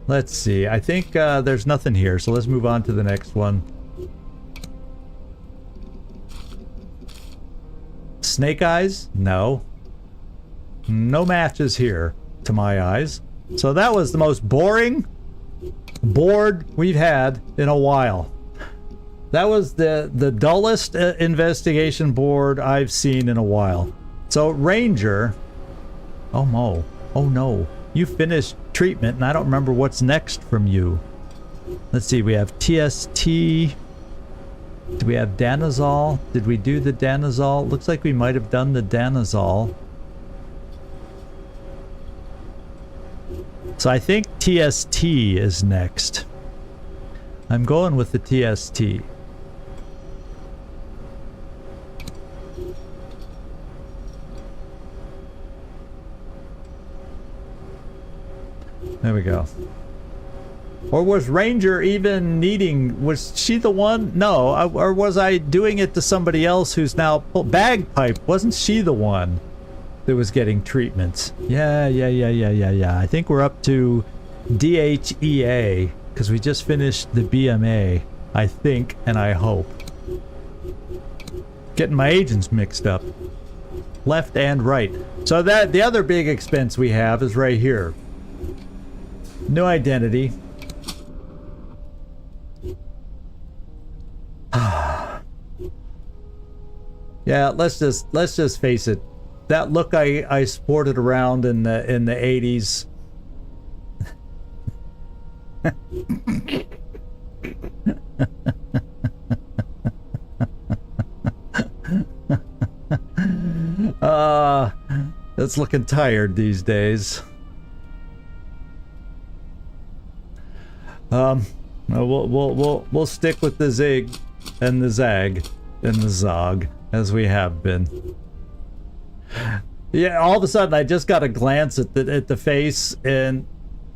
Let's see. I think there's nothing here, so let's move on to the next one. Snake Eyes? No. No matches here, to my eyes. So that was the most boring board we've had in a while. That was the dullest investigation board I've seen in a while. So Ranger, oh no, you finished treatment and I don't remember what's next from you. Let's see, we have TST. Do we have Danazol? Did we do the Danazol? Looks like we might have done the Danazol. So I think TST is next. I'm going with the TST. There we go. Or was Ranger even needing... Was she the one? No. Or was I doing it to somebody else who's now... Bagpipe. Wasn't she the one that was getting treatments? Yeah. I think we're up to DHEA. Because we just finished the BMA. I think and I hope. Getting my agents mixed up. Left and right. So that the other big expense we have is right here. New identity. Yeah, let's just face it. That look I sported around in the 80s. It's looking tired these days. We'll stick with the zig and the zag and the zog as we have been. Yeah, all of a sudden I just got a glance at the face, and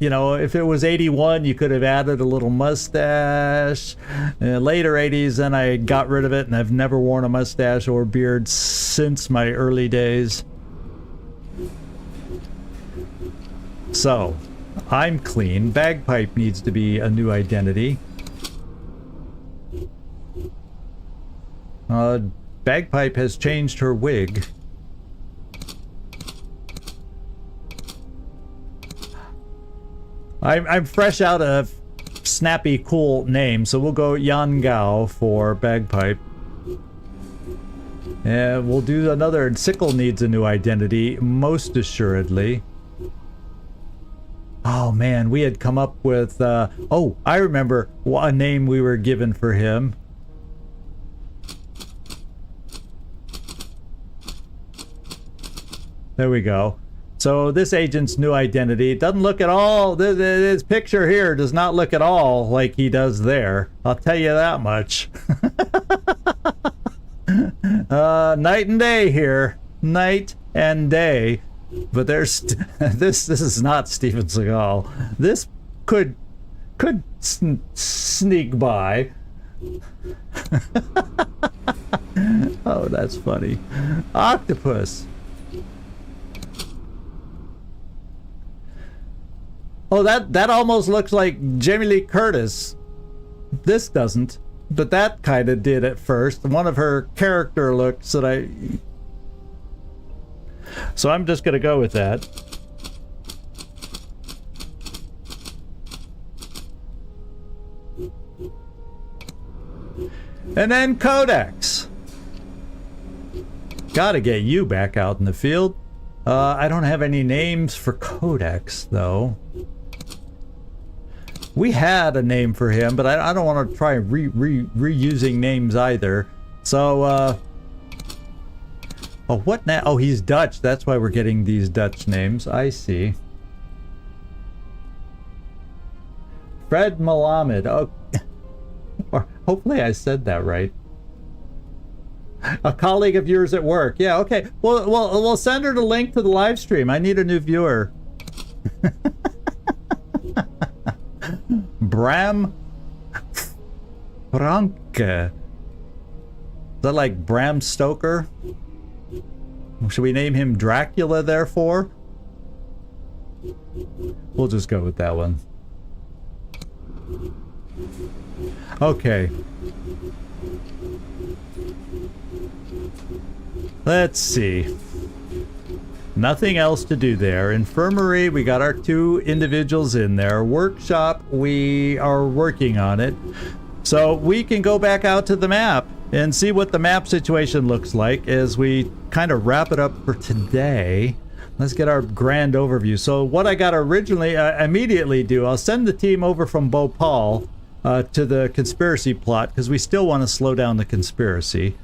you know, if it was 81, you could have added a little mustache. Later 80s, then I got rid of it, and I've never worn a mustache or beard since my early days. So, I'm clean. Bagpipe needs to be a new identity. Bagpipe has changed her wig. I'm fresh out of snappy, cool name, so we'll go Yan Gao for Bagpipe. And we'll do another. Sickle needs a new identity, most assuredly. Oh man, we had come up with, oh, I remember a name we were given for him. There we go. So this agent's new identity doesn't look at all, this picture here does not look at all like he does there. I'll tell you that much. Night and day here. Night and day. But there's, this is not Steven Seagal. This could sneak by. Oh, that's funny. Octopus. Oh, that almost looks like Jamie Lee Curtis. This doesn't, but that kind of did at first. One of her character looks that I... So I'm just going to go with that. And then Codex. Gotta get you back out in the field. I don't have any names for Codex, though. We had a name for him, but I don't want to try reusing names either. So, oh, what now? Oh, he's Dutch. That's why we're getting these Dutch names. I see. Fred Malamed. Oh, or hopefully I said that right. A colleague of yours at work. Yeah, okay. Well, we'll send her the link to the live stream. I need a new viewer. Bram Franke. Is that like Bram Stoker? Should we name him Dracula, therefore? We'll just go with that one. Okay. Let's see. Nothing else to do there. Infirmary, we got our 2 individuals in there. Workshop, we are working on it. So we can go back out to the map and see what the map situation looks like as we kind of wrap it up for today. Let's get our grand overview. So what I got originally, immediately do, I'll send the team over from Bhopal to the conspiracy plot, because we still want to slow down the conspiracy.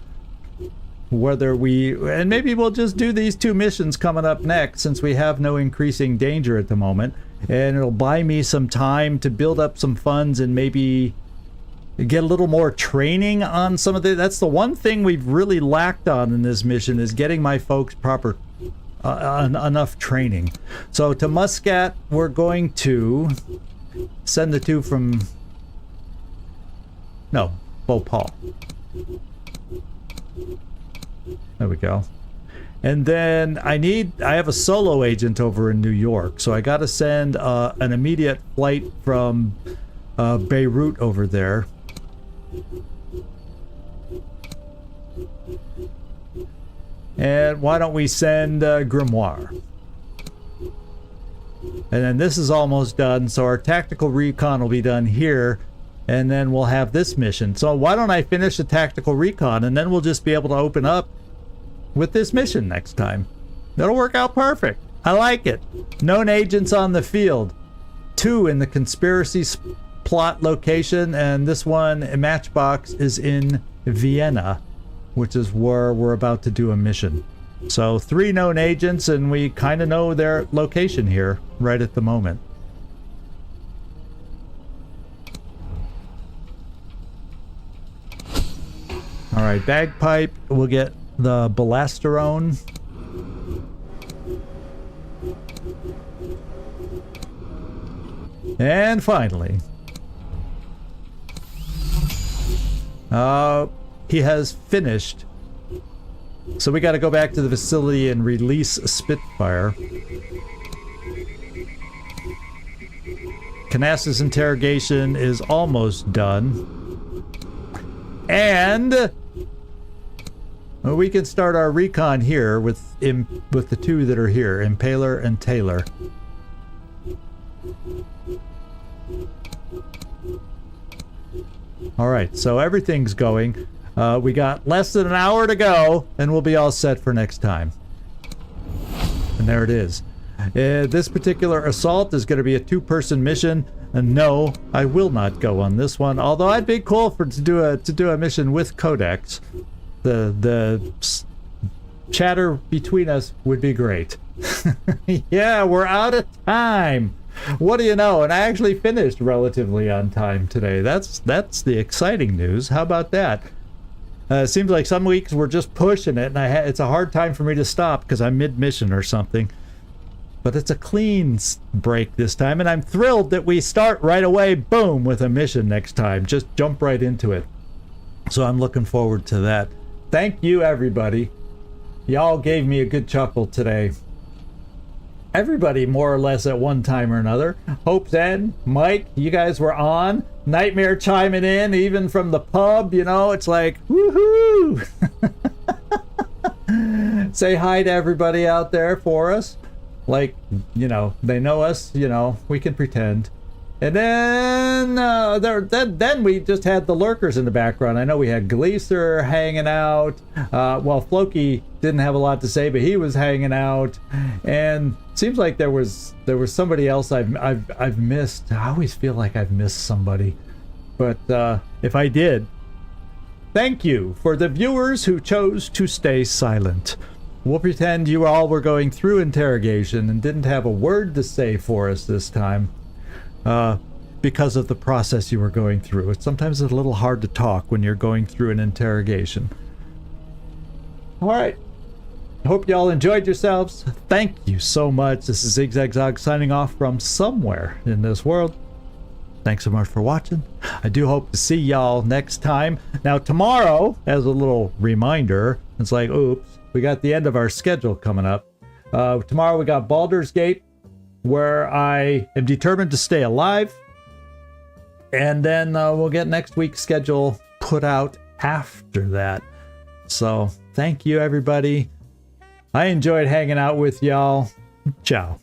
Whether we, and maybe we'll just do these 2 missions coming up next, since we have no increasing danger at the moment, and it'll buy me some time to build up some funds and maybe get a little more training on some of the... That's the one thing we've really lacked on in this mission, is getting my folks proper enough training. So to Muscat, we're going to send the 2 from... No, Bhopal. There we go. And then I have a solo agent over in New York, so I got to send an immediate flight from Beirut over there. And why don't we send Grimoire? And then this is almost done, so our tactical recon will be done here, and then we'll have this mission. So why don't I finish the tactical recon, and then we'll just be able to open up with this mission next time. That'll work out perfect. I like it. Known agents on the field. 2 in the conspiracy plot location, and this one, Matchbox, is in Vienna, which is where we're about to do a mission. So 3 known agents, and we kind of know their location here right at the moment. All right, bagpipe. We'll get the Balasterone. And finally, he has finished. So we got to go back to the facility and release Spitfire. Canassa's interrogation is almost done. And we can start our recon here with the 2 that are here, Impaler and Taylor. Alright, so everything's going. We got less than an hour to go, and we'll be all set for next time. And there it is. This particular assault is going to be a 2-person mission, and no, I will not go on this one. Although I'd be cool to do a mission with Codex. The chatter between us would be great. Yeah, we're out of time. What do you know? And I actually finished relatively on time today. That's the exciting news. How about that? It seems like some weeks we're just pushing it, and it's a hard time for me to stop because I'm mid-mission or something. But it's a clean break this time, and I'm thrilled that we start right away, boom, with a mission next time. Just jump right into it. So I'm looking forward to that. Thank you, everybody. Y'all gave me a good chuckle today. Everybody, more or less, at one time or another. Hope's End, Mike, you guys were on. Nightmare chiming in, even from the pub, you know, it's like, woohoo! Say hi to everybody out there for us. Like, you know, they know us, you know, we can pretend. And then, then we just had the lurkers in the background. I know we had Gleaser hanging out. Well, Floki didn't have a lot to say, but he was hanging out. And seems like there was somebody else I've missed. I always feel like I've missed somebody, but if I did, thank you for the viewers who chose to stay silent. We'll pretend you all were going through interrogation and didn't have a word to say for us this time. Because of the process you were going through. It's sometimes a little hard to talk when you're going through an interrogation. Alright. Hope y'all enjoyed yourselves. Thank you so much. This is Zigzag signing off from somewhere in this world. Thanks so much for watching. I do hope to see y'all next time. Now tomorrow, as a little reminder, it's like, oops, we got the end of our schedule coming up. Tomorrow we got Baldur's Gate, where I am determined to stay alive. And then we'll get next week's schedule put out after that. So thank you, everybody. I enjoyed hanging out with y'all. Ciao.